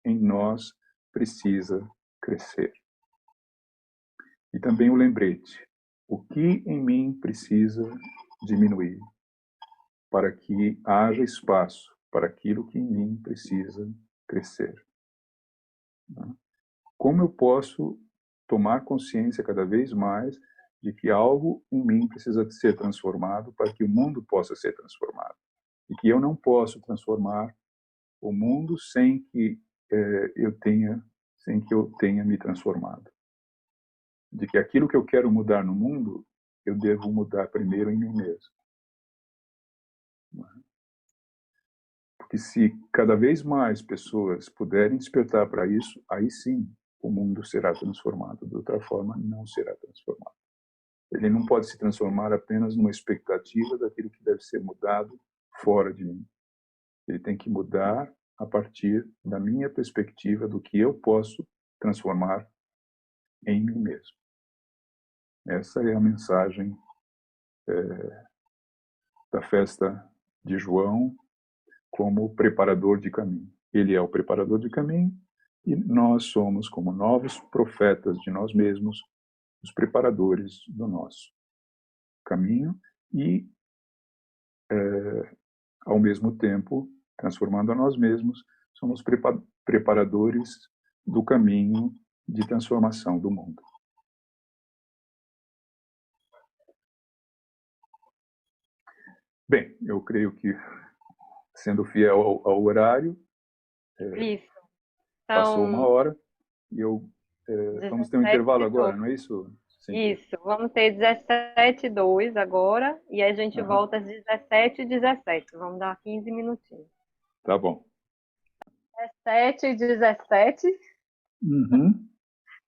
em nós precisa crescer. E também o lembrete: o que em mim precisa diminuir, para que haja espaço para aquilo que em mim precisa crescer. Como eu posso tomar consciência cada vez mais de que algo em mim precisa ser transformado para que o mundo possa ser transformado, e que eu não posso transformar o mundo sem que eu tenha me transformado, de que aquilo que eu quero mudar no mundo eu devo mudar primeiro em mim mesmo. Porque se cada vez mais pessoas puderem despertar para isso, aí sim o mundo será transformado. De outra forma, não será transformado. Ele não pode se transformar apenas numa expectativa daquilo que deve ser mudado fora de mim. Ele tem que mudar a partir da minha perspectiva do que eu posso transformar em mim mesmo. Essa é a mensagem da festa de João como preparador de caminho. Ele é o preparador de caminho e nós somos, como novos profetas de nós mesmos, os preparadores do nosso caminho e, ao mesmo tempo, transformando a nós mesmos, somos preparadores do caminho de transformação do mundo. Bem, eu creio que, sendo fiel ao horário, Isso. passou uma hora e vamos ter um intervalo agora, não é isso? Sim. Isso, vamos ter 17h02 agora e a gente volta às 17h17. Vamos dar 15 minutinhos. Tá bom. 17h17.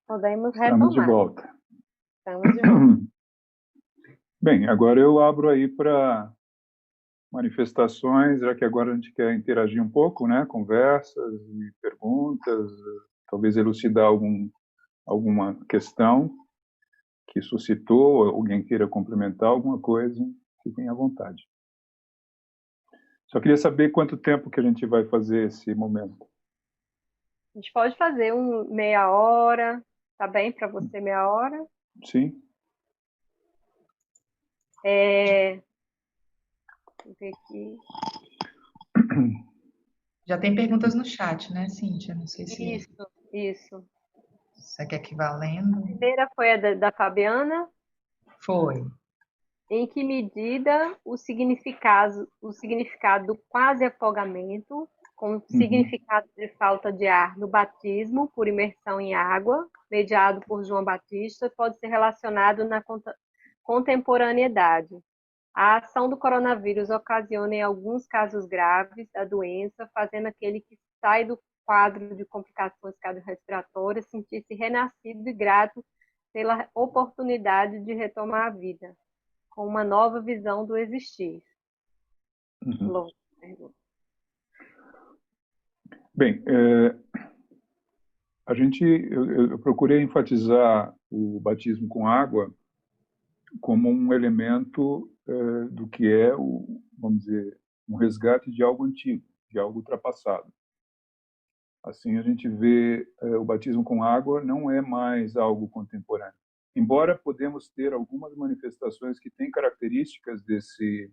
Podemos retomar. Estamos de volta. Estamos de volta. Bem, agora eu abro aí para manifestações, já que agora a gente quer interagir um pouco, né? Conversas e perguntas, talvez elucidar alguma questão que suscitou, alguém queira complementar alguma coisa, fiquem à vontade. Só queria saber quanto tempo que a gente vai fazer esse momento. A gente pode fazer meia hora, tá bem para você meia hora? Sim. Vou ver aqui. Já tem perguntas no chat, né, Cíntia? Não sei se... Isso. Você quer que vá lendo? A primeira foi a da Fabiana. Foi. Em que medida o significado do quase afogamento, com significado de falta de ar no batismo por imersão em água, mediado por João Batista, pode ser relacionado na contemporaneidade? A ação do coronavírus ocasiona, em alguns casos graves da doença, fazendo aquele que sai do quadro de complicações cardiorrespiratórias sentir-se renascido e grato pela oportunidade de retomar a vida, com uma nova visão do existir. Longa pergunta. Bem, eu procurei enfatizar o batismo com água como um elemento do que é, vamos dizer, um resgate de algo antigo, de algo ultrapassado. Assim, a gente vê o batismo com água não é mais algo contemporâneo. Embora podemos ter algumas manifestações que têm características desse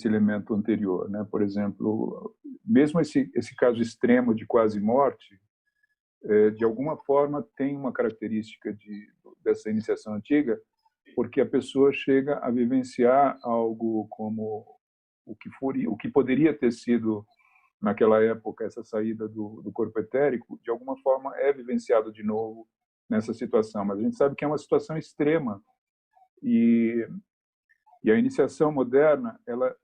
elemento anterior, né? Por exemplo, mesmo esse caso extremo de quase morte, de alguma forma tem uma característica dessa iniciação antiga, porque a pessoa chega a vivenciar algo como o que poderia ter sido naquela época essa saída do corpo etérico, de alguma forma é vivenciado de novo nessa situação. Mas a gente sabe que é uma situação extrema e a iniciação moderna ela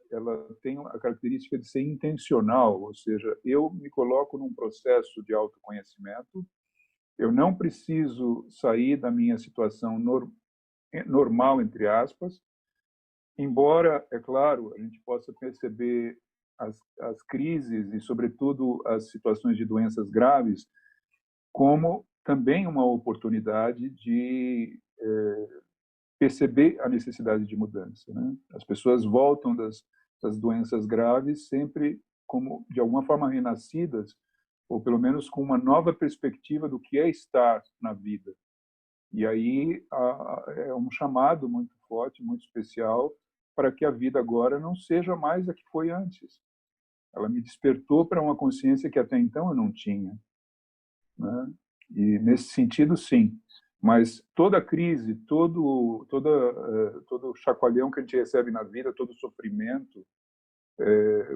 tem a característica de ser intencional, ou seja, eu me coloco num processo de autoconhecimento, eu não preciso sair da minha situação normal, entre aspas, embora, é claro, a gente possa perceber as crises e, sobretudo, as situações de doenças graves como também uma oportunidade de perceber a necessidade de mudança, né? As pessoas voltam das doenças graves sempre como, de alguma forma, renascidas, ou pelo menos com uma nova perspectiva do que é estar na vida. E aí é um chamado muito forte, muito especial, para que a vida agora não seja mais a que foi antes. Ela me despertou para uma consciência que até então eu não tinha, né? E nesse sentido, sim. Mas toda crise, todo chacoalhão que a gente recebe na vida, todo sofrimento,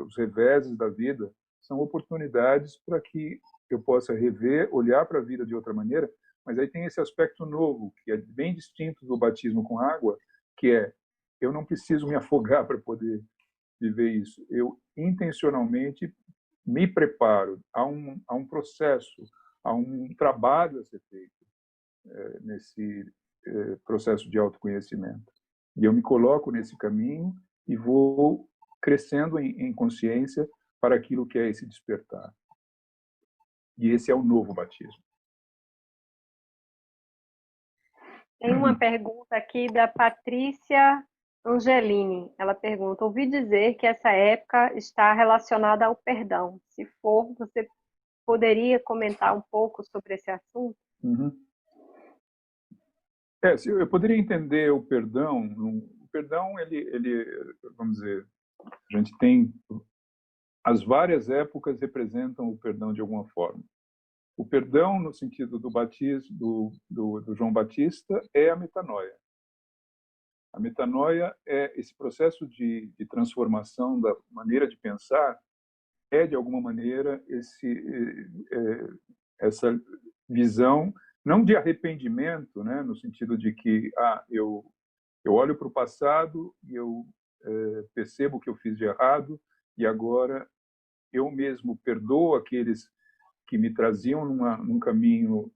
os reveses da vida, são oportunidades para que eu possa rever, olhar para a vida de outra maneira. Mas aí tem esse aspecto novo, que é bem distinto do batismo com água, que é, eu não preciso me afogar para poder viver isso. Eu intencionalmente me preparo a um processo, a um trabalho a ser feito nesse processo de autoconhecimento. E eu me coloco nesse caminho e vou crescendo em consciência para aquilo que é esse despertar. E esse é o novo batismo. Tem uma pergunta aqui da Patrícia Angeline, ela pergunta, ouvi dizer que essa época está relacionada ao perdão. Se for, você poderia comentar um pouco sobre esse assunto? Uhum. Eu poderia entender o perdão. O perdão, vamos dizer, a gente tem as várias épocas representam o perdão de alguma forma. O perdão, no sentido do batismo do João Batista, é a metanoia. A metanoia é esse processo de transformação da maneira de pensar, de alguma maneira essa visão não de arrependimento, né, no sentido de que eu olho para o passado e eu percebo o que eu fiz de errado e agora eu mesmo perdoo aqueles que me traziam num caminho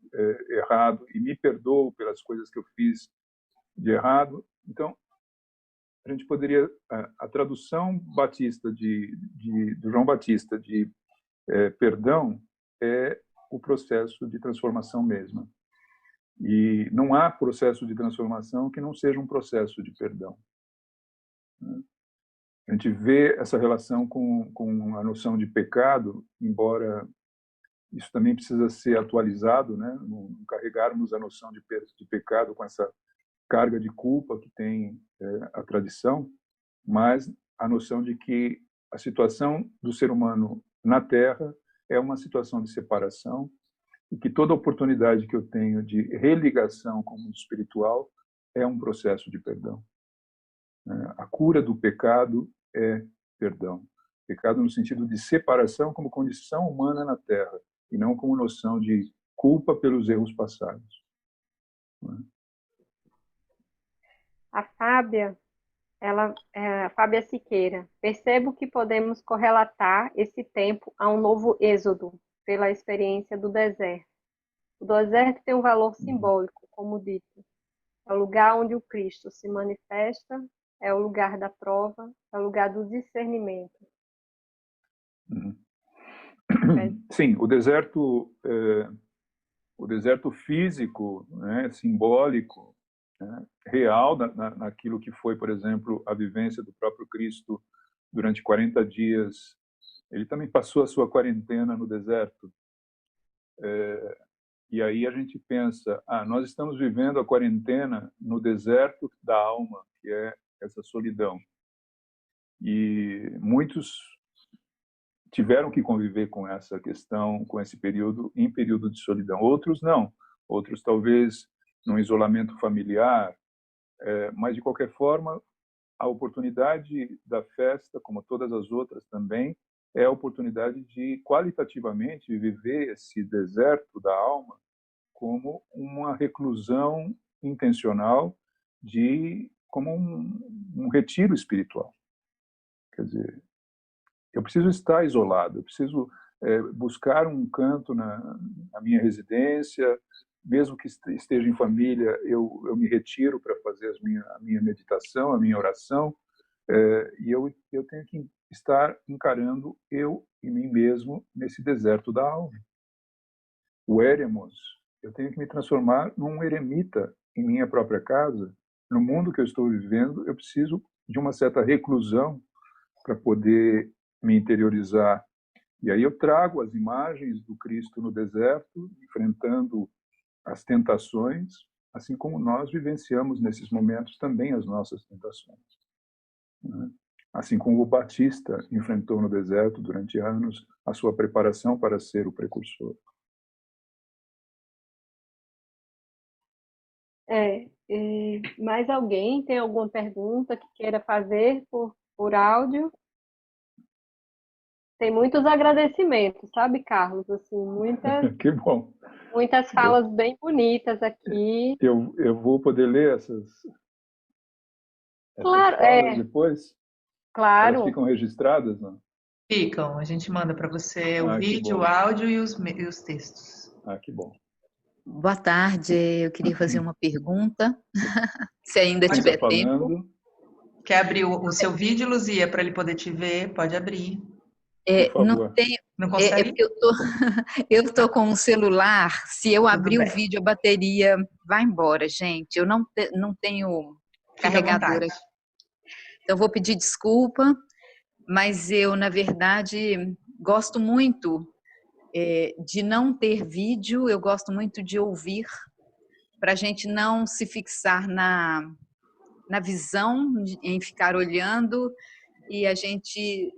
errado e me perdoo pelas coisas que eu fiz de errado. Então, a gente poderia a tradução batista do João Batista de perdão é o processo de transformação mesma. E não há processo de transformação que não seja um processo de perdão. A gente vê essa relação com a noção de pecado, embora isso também precisa ser atualizado, né? Não carregarmos a noção de pecado com essa carga de culpa que tem a tradição, mas a noção de que a situação do ser humano na Terra é uma situação de separação e que toda oportunidade que eu tenho de religação com o mundo espiritual é um processo de perdão. A cura do pecado é perdão. Pecado no sentido de separação como condição humana na Terra e não como noção de culpa pelos erros passados. A Fábia, a Fábia Siqueira, percebo que podemos correlatar esse tempo a um novo êxodo pela experiência do deserto. O deserto tem um valor simbólico, como dito. É o lugar onde o Cristo se manifesta, é o lugar da prova, é o lugar do discernimento. Sim, o deserto físico, né, simbólico, né, real naquilo que foi, por exemplo, a vivência do próprio Cristo durante 40 dias. Ele também passou a sua quarentena no deserto. E aí a gente pensa, nós estamos vivendo a quarentena no deserto da alma, que é essa solidão. E muitos tiveram que conviver com essa questão, com esse período, em período de solidão. Outros não. Outros talvez num isolamento familiar. Mas, de qualquer forma, a oportunidade da festa, como todas as outras também, é a oportunidade de, qualitativamente, viver esse deserto da alma como uma reclusão intencional, como um retiro espiritual. Quer dizer, eu preciso estar isolado, eu preciso buscar um canto na minha residência, mesmo que esteja em família, eu me retiro para fazer a minha meditação, a minha oração, e eu tenho que estar encarando eu e mim mesmo nesse deserto da alma. O eremos, eu tenho que me transformar num eremita em minha própria casa. No mundo que eu estou vivendo, eu preciso de uma certa reclusão para poder me interiorizar. E aí eu trago as imagens do Cristo no deserto, enfrentando as tentações, assim como nós vivenciamos nesses momentos também as nossas tentações. Assim como o Batista enfrentou no deserto durante anos a sua preparação para ser o precursor. Mais alguém tem alguma pergunta que queira fazer por áudio? Tem muitos agradecimentos, sabe, Carlos? Assim, Que bom. Muitas falas bem bonitas aqui. Eu vou poder ler essas Claro, falas depois? Claro. Elas ficam registradas, não? Ficam. A gente manda para você o vídeo, o áudio e os textos. Que bom. Boa tarde, eu queria fazer uma pergunta, se ainda tiver tempo. Quer abrir o seu vídeo, Luzia, para ele poder te ver? Pode abrir. Não tenho. Não consegue? Eu estou com um celular, se eu abrir o vídeo, a bateria vai embora, gente. Eu não tenho carregadora. Então, vou pedir desculpa, mas eu, na verdade, gosto muito de não ter vídeo, eu gosto muito de ouvir, para a gente não se fixar na visão, em ficar olhando, e a gente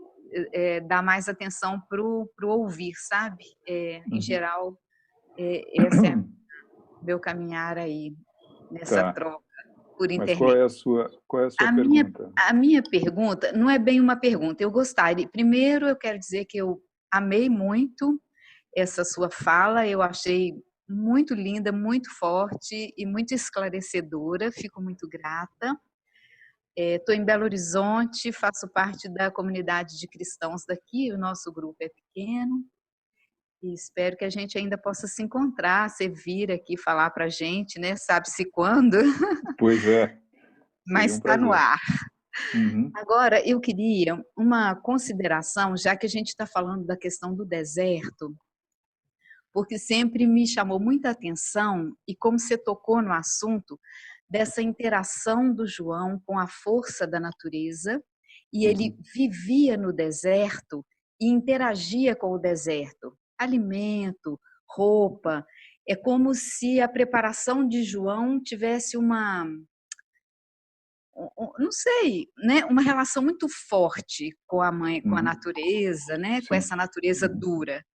dar mais atenção para o ouvir, sabe? Em geral, esse é meu caminhar aí, nessa Tá. troca por Mas internet. qual é a sua pergunta? A minha pergunta não é bem uma pergunta. Eu gostaria, primeiro eu quero dizer que eu amei muito essa sua fala, eu achei muito linda, muito forte e muito esclarecedora, fico muito grata. Estou em Belo Horizonte, faço parte da comunidade de cristãos daqui, o nosso grupo é pequeno, e espero que a gente ainda possa se encontrar, você vir aqui falar para a gente, né? Sabe-se quando, Pois é, seria mas um está no prazer. ar. Uhum. Agora, eu queria uma consideração, já que a gente está falando da questão do deserto, porque sempre me chamou muita atenção, e como você tocou no assunto, dessa interação do João com a força da natureza, e ele vivia no deserto e interagia com o deserto. Alimento, roupa, é como se a preparação de João tivesse não sei, né, uma relação muito forte com a mãe, com a natureza, né, com Sim. essa natureza dura.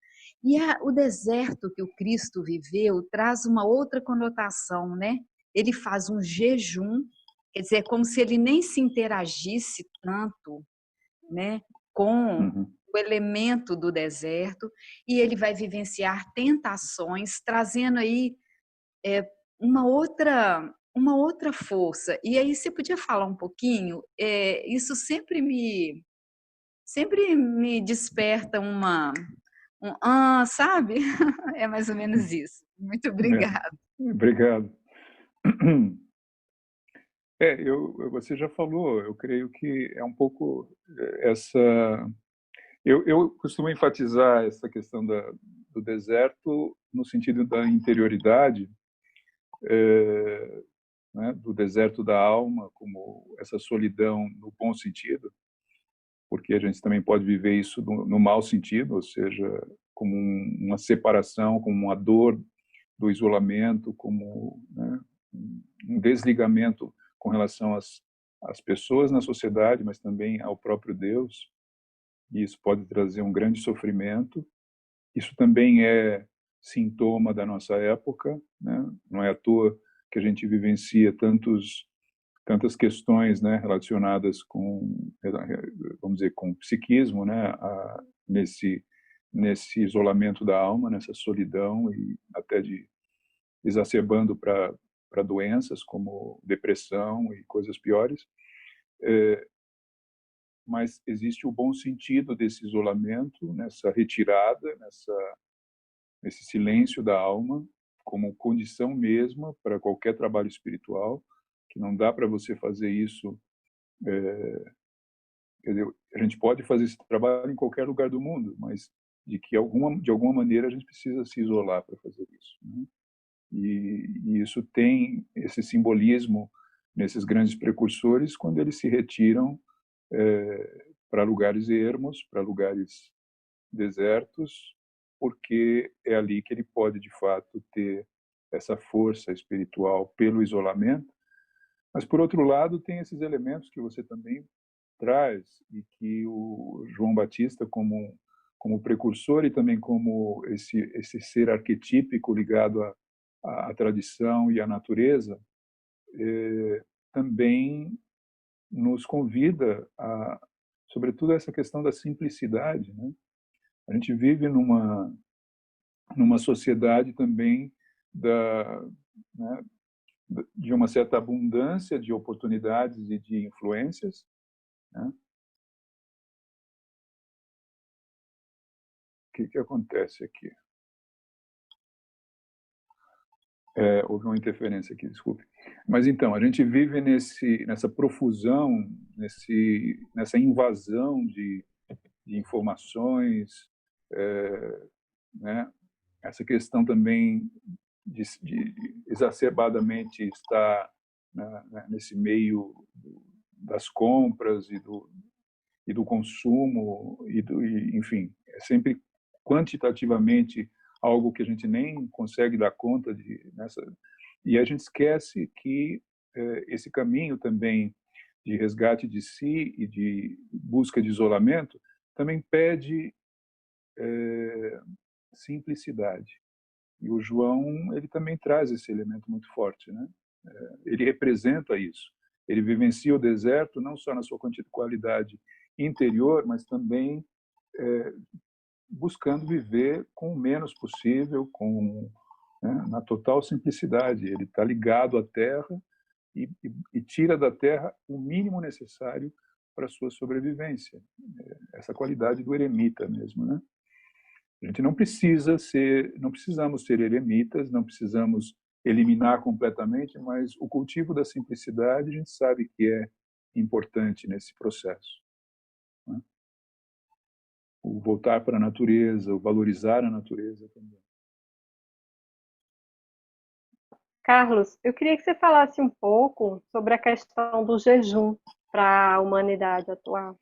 E o deserto que o Cristo viveu traz uma outra conotação, né? Ele faz um jejum, quer dizer, é como se ele nem se interagisse tanto, né, com o elemento do deserto, e ele vai vivenciar tentações, trazendo aí uma outra força. E aí você podia falar um pouquinho? Isso sempre me desperta sabe? É mais ou menos isso. Muito obrigada. Obrigado. Você já falou, eu creio que é um pouco essa... Eu costumo enfatizar essa questão do deserto no sentido da interioridade, né, do deserto da alma, como essa solidão no bom sentido, porque a gente também pode viver isso no mau sentido, ou seja, como uma separação, como uma dor do isolamento, como, né, um desligamento com relação às pessoas na sociedade, mas também ao próprio Deus. E isso pode trazer um grande sofrimento. Isso também é sintoma da nossa época, né? Não é à toa que a gente vivencia tantas questões, né, relacionadas com, vamos dizer, com o psiquismo, né, nesse isolamento da alma, nessa solidão, e até exacerbando para doenças como depressão e coisas piores. Mas existe o bom sentido desse isolamento, nessa retirada, nesse silêncio da alma, como condição mesma para qualquer trabalho espiritual, que não dá para você fazer isso. Quer dizer, a gente pode fazer esse trabalho em qualquer lugar do mundo, mas de alguma maneira a gente precisa se isolar para fazer isso, né? E isso tem esse simbolismo nesses grandes precursores, quando eles se retiram para lugares ermos, para lugares desertos, porque é ali que ele pode, de fato, ter essa força espiritual pelo isolamento. Mas, por outro lado, tem esses elementos que você também traz, e que o João Batista, como precursor e também como esse ser arquetípico ligado à tradição e à natureza, também nos convida sobretudo, a essa questão da simplicidade, né? A gente vive numa sociedade também né, de uma certa abundância de oportunidades e de influências, né? O que acontece aqui? Houve uma interferência aqui, desculpe. Mas então, a gente vive nessa profusão, nessa invasão de informações, né? Essa questão também de exacerbadamente estar, né, nesse meio das compras e do consumo, enfim, é sempre quantitativamente algo que a gente nem consegue dar conta e a gente esquece que esse caminho também de resgate de si e de busca de isolamento também pede simplicidade. E o João, ele também traz esse elemento muito forte, né? Ele representa isso. Ele vivencia o deserto não só na sua qualidade interior, mas também buscando viver com o menos possível, na total simplicidade. Ele está ligado à terra e tira da terra o mínimo necessário para a sua sobrevivência. Essa qualidade do eremita mesmo, né? A gente não precisamos ser eremitas, não precisamos eliminar completamente, mas o cultivo da simplicidade a gente sabe que é importante nesse processo, né? O voltar para a natureza, o valorizar a natureza também. Carlos, eu queria que você falasse um pouco sobre a questão do jejum para a humanidade atual.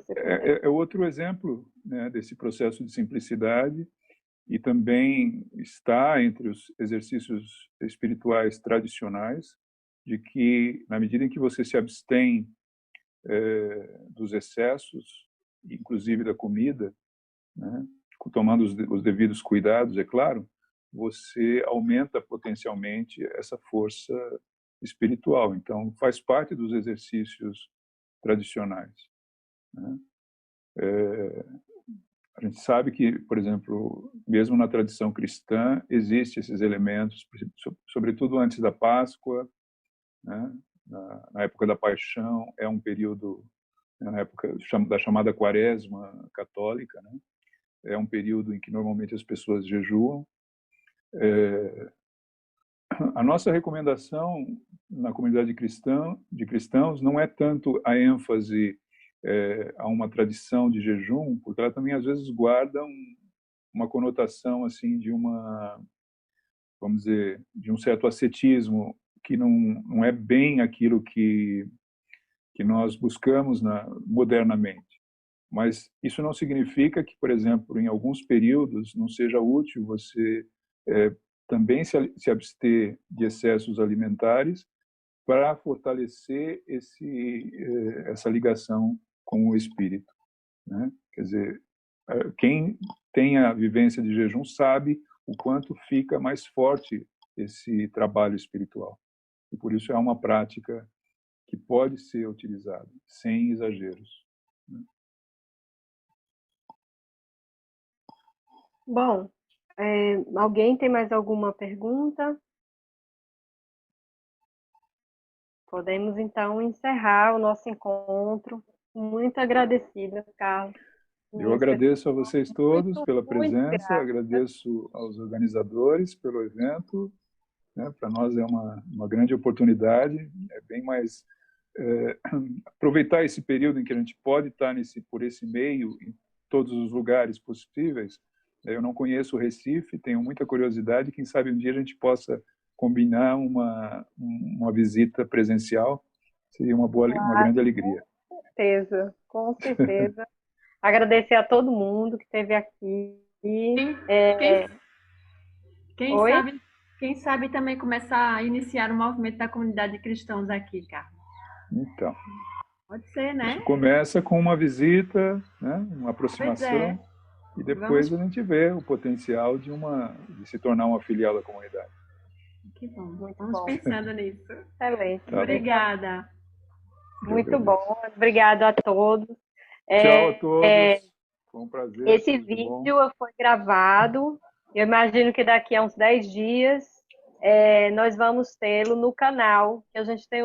É outro exemplo, né, desse processo de simplicidade, e também está entre os exercícios espirituais tradicionais, de que, na medida em que você se abstém dos excessos, inclusive da comida, né, tomando os devidos cuidados, é claro, você aumenta potencialmente essa força espiritual. Então, faz parte dos exercícios tradicionais, né? A gente sabe que, por exemplo, mesmo na tradição cristã, existem esses elementos, sobretudo antes da Páscoa, né? Na época da Paixão, é um período, na época da chamada Quaresma católica, né? É um período em que normalmente as pessoas jejuam. A nossa recomendação na comunidade de cristãos não é tanto a ênfase a uma tradição de jejum, porque ela também às vezes guarda uma conotação assim vamos dizer, de um certo ascetismo que não é bem aquilo que nós buscamos modernamente. Mas isso não significa que, por exemplo, em alguns períodos não seja útil você também se abster de excessos alimentares para fortalecer essa ligação com o espírito, né? Quer dizer, quem tem a vivência de jejum sabe o quanto fica mais forte esse trabalho espiritual. E por isso é uma prática que pode ser utilizada sem exageros, né? Bom, alguém tem mais alguma pergunta? Podemos, então, encerrar o nosso encontro. Muito agradecida, Carlos. Eu agradeço a vocês todos pela presença, grata. agradeço aos organizadores pelo evento, né? Para nós é uma grande oportunidade, é bem mais aproveitar esse período em que a gente pode estar por esse meio, em todos os lugares possíveis. Eu não conheço o Recife, tenho muita curiosidade, quem sabe um dia a gente possa combinar uma visita presencial, seria uma grande alegria. Com certeza. Agradecer a todo mundo que esteve aqui. Quem sabe também começar a iniciar o movimento da comunidade de cristãos aqui, Carlos. Então, pode ser, né? Isso começa com uma visita, né, uma aproximação, e depois a gente vê o potencial de se tornar uma filial da comunidade. Que bom, estamos pensando nisso. Excelente. Tá Obrigada. Muito bom, obrigado a todos. Tchau a todos, foi um prazer. Esse vídeo foi gravado, eu imagino que daqui a uns 10 dias nós vamos tê-lo no canal, que a gente tem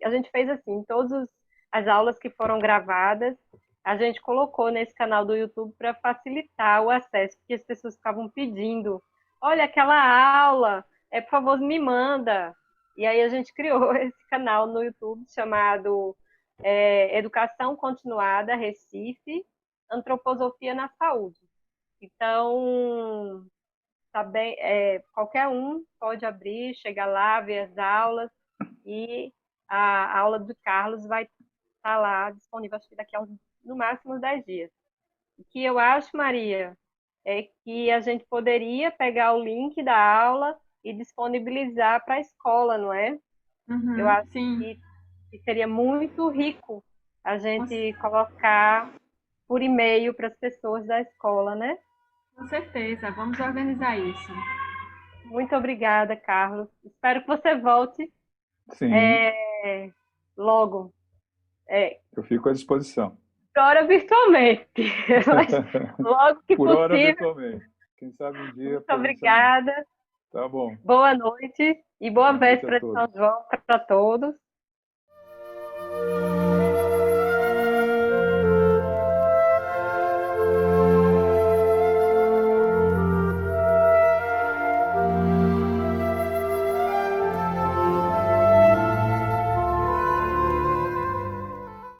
a gente fez assim, todas as aulas que foram gravadas, a gente colocou nesse canal do YouTube para facilitar o acesso, porque as pessoas ficavam pedindo, olha aquela aula, por favor me manda. E aí a gente criou esse canal no YouTube chamado Educação Continuada Recife, Antroposofia na Saúde. Então, qualquer um pode abrir, chegar lá, ver as aulas e a aula do Carlos vai estar lá disponível, acho que daqui a no máximo 10 dias. O que eu acho, Maria, é que a gente poderia pegar o link da aula e disponibilizar para a escola, não é? Eu acho sim. que seria muito rico a gente colocar por e-mail para as pessoas da escola, né? Com certeza, vamos organizar isso. Muito obrigada, Carlos. Espero que você volte Sim, logo. eu fico à disposição. Agora virtualmente, mas logo que Por hora, possível. virtualmente. Quem sabe um dia. Muito obrigada. Tá bom. Boa noite e boa Boa noite a véspera de todos. São João para todos.